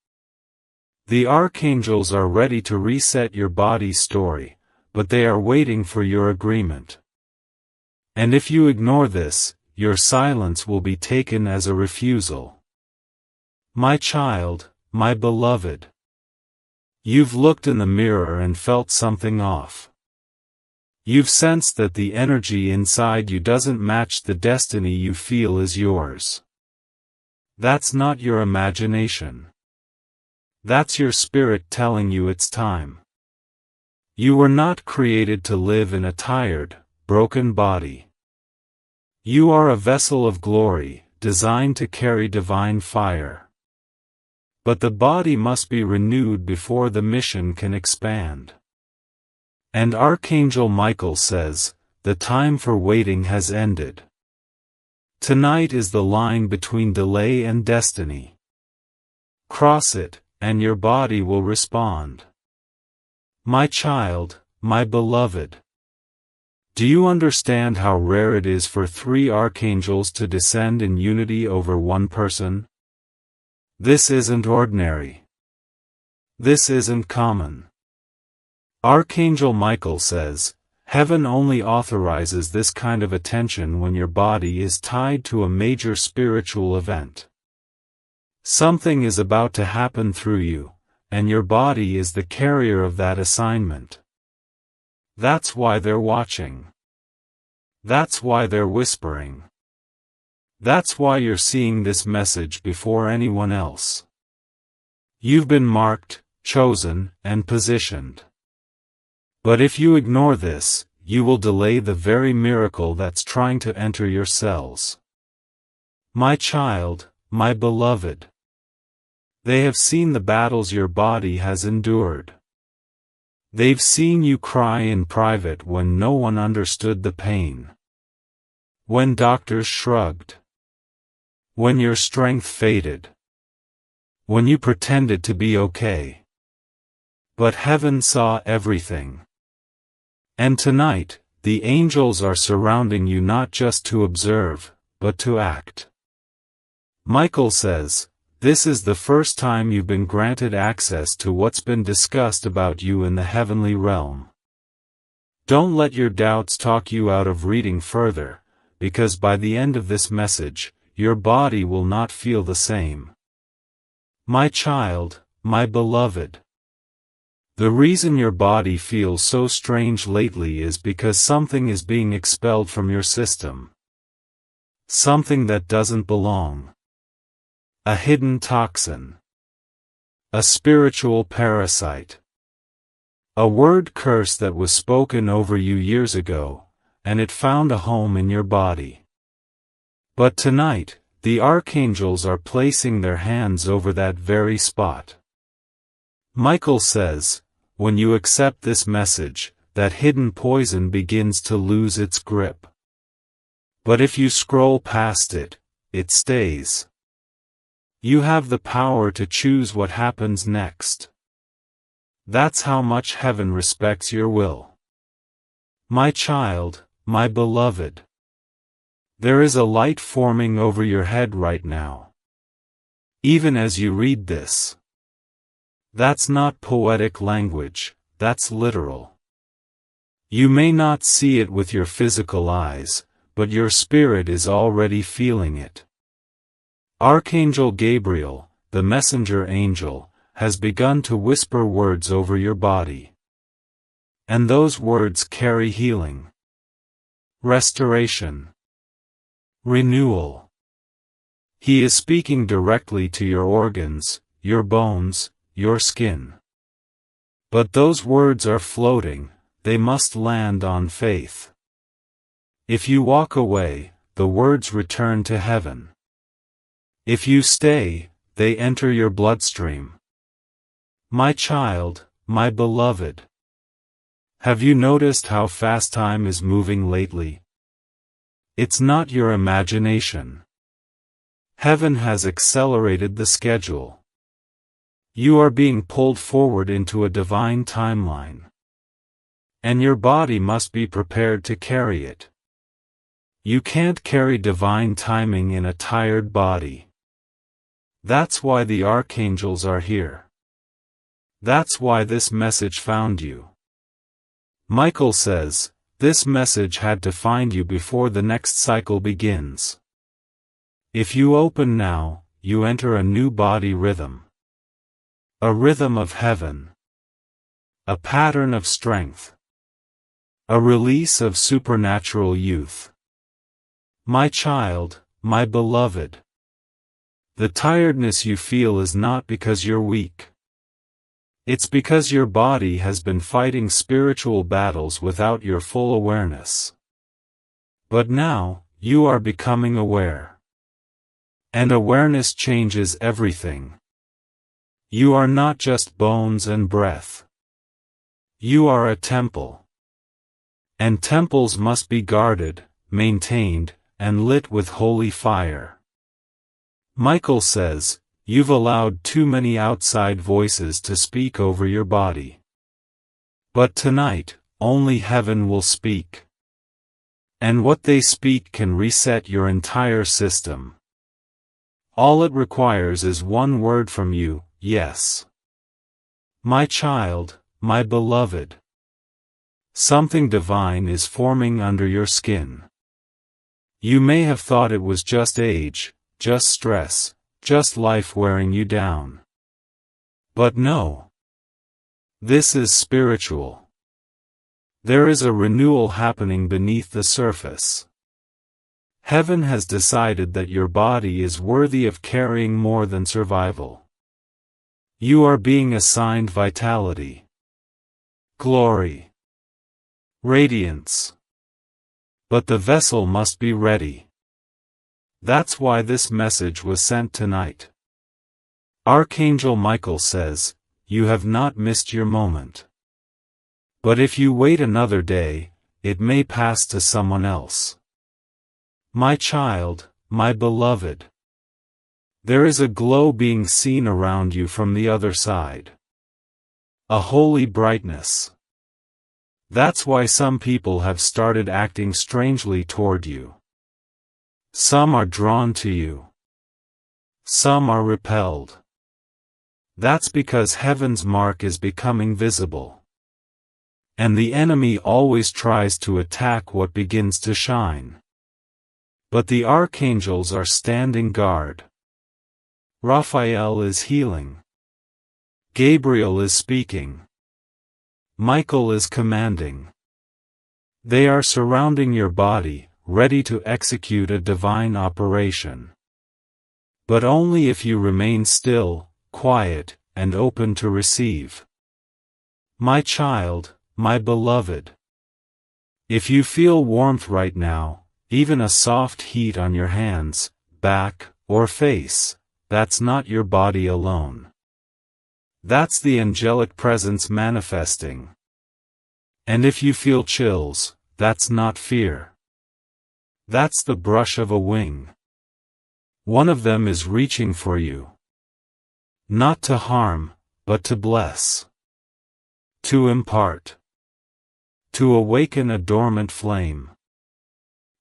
The archangels are ready to reset your body's story, but they are waiting for your agreement. And if you ignore this, your silence will be taken as a refusal. My child, my beloved. You've looked in the mirror and felt something off. You've sensed that the energy inside you doesn't match the destiny you feel is yours. That's not your imagination. That's your spirit telling you it's time. You were not created to live in a tired, broken body. You are a vessel of glory, designed to carry divine fire. But the body must be renewed before the mission can expand. And Archangel Michael says, the time for waiting has ended. Tonight is the line between delay and destiny. Cross it, and your body will respond. My child, my beloved. Do you understand how rare it is for 3 archangels to descend in unity over one person? This isn't ordinary. This isn't common. Archangel Michael says, heaven only authorizes this kind of attention when your body is tied to a major spiritual event. Something is about to happen through you, and your body is the carrier of that assignment. That's why they're watching. That's why they're whispering. That's why you're seeing this message before anyone else. You've been marked, chosen, and positioned. But if you ignore this, you will delay the very miracle that's trying to enter your cells. My child, my beloved. They have seen the battles your body has endured. They've seen you cry in private when no one understood the pain. When doctors shrugged. When your strength faded. When you pretended to be okay. But heaven saw everything. And tonight, the angels are surrounding you not just to observe, but to act. Michael says, this is the first time you've been granted access to what's been discussed about you in the heavenly realm. Don't let your doubts talk you out of reading further, because by the end of this message, your body will not feel the same. My child, my beloved. The reason your body feels so strange lately is because something is being expelled from your system. Something that doesn't belong. A hidden toxin. A spiritual parasite. A word curse that was spoken over you years ago, and it found a home in your body. But tonight, the archangels are placing their hands over that very spot. Michael says, when you accept this message, that hidden poison begins to lose its grip. But if you scroll past it, it stays. You have the power to choose what happens next. That's how much heaven respects your will. My child, my beloved. There is a light forming over your head right now. Even as you read this. That's not poetic language, that's literal. You may not see it with your physical eyes, but your spirit is already feeling it. Archangel Gabriel, the messenger angel, has begun to whisper words over your body. And those words carry healing, restoration, renewal. He is speaking directly to your organs, your bones, your skin. But those words are floating, they must land on faith. If you walk away, the words return to heaven. If you stay, they enter your bloodstream. My child, my beloved. Have you noticed how fast time is moving lately? It's not your imagination. Heaven has accelerated the schedule. You are being pulled forward into a divine timeline. And your body must be prepared to carry it. You can't carry divine timing in a tired body. That's why the archangels are here. That's why this message found you. Michael says, this message had to find you before the next cycle begins. If you open now, you enter a new body rhythm. A rhythm of heaven. A pattern of strength. A release of supernatural youth. My child, my beloved. The tiredness you feel is not because you're weak. It's because your body has been fighting spiritual battles without your full awareness. But now, you are becoming aware. And awareness changes everything. You are not just bones and breath. You are a temple. And temples must be guarded, maintained, and lit with holy fire. Michael says, you've allowed too many outside voices to speak over your body. But tonight, only heaven will speak. And what they speak can reset your entire system. All it requires is one word from you, yes. My child, my beloved. Something divine is forming under your skin. You may have thought it was just age, just stress, just life wearing you down. But no. This is spiritual. There is a renewal happening beneath the surface. Heaven has decided that your body is worthy of carrying more than survival. You are being assigned vitality, glory, radiance. But the vessel must be ready. That's why this message was sent tonight. Archangel Michael says, you have not missed your moment. But if you wait another day, it may pass to someone else. My child, my beloved. There is a glow being seen around you from the other side. A holy brightness. That's why some people have started acting strangely toward you. Some are drawn to you. Some are repelled. That's because heaven's mark is becoming visible. And the enemy always tries to attack what begins to shine. But the archangels are standing guard. Raphael is healing. Gabriel is speaking. Michael is commanding. They are surrounding your body, ready to execute a divine operation. But only if you remain still, quiet, and open to receive. My child, my beloved. If you feel warmth right now, even a soft heat on your hands, back, or face, that's not your body alone. That's the angelic presence manifesting. And if you feel chills, that's not fear. That's the brush of a wing. One of them is reaching for you. Not to harm, but to bless. To impart. To awaken a dormant flame.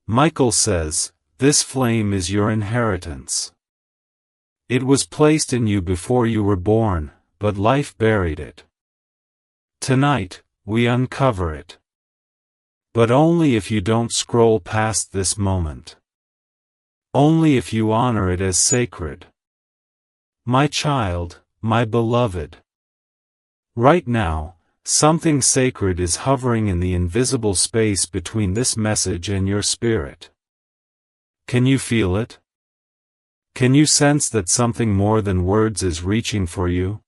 Michael says, this flame is your inheritance. It was placed in you before you were born, but life buried it. Tonight, we uncover it. But only if you don't scroll past this moment. Only if you honor it as sacred. My child, my beloved. Right now, something sacred is hovering in the invisible space between this message and your spirit. Can you feel it? Can you sense that something more than words is reaching for you?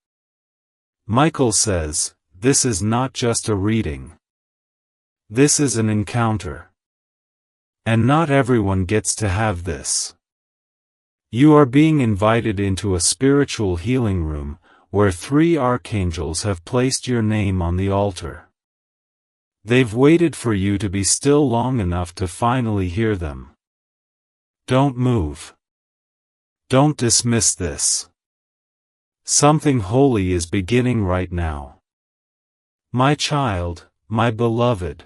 Michael says, this is not just a reading. This is an encounter. And not everyone gets to have this. You are being invited into a spiritual healing room, where 3 archangels have placed your name on the altar. They've waited for you to be still long enough to finally hear them. Don't move. Don't dismiss this. Something holy is beginning right now. My child, my beloved.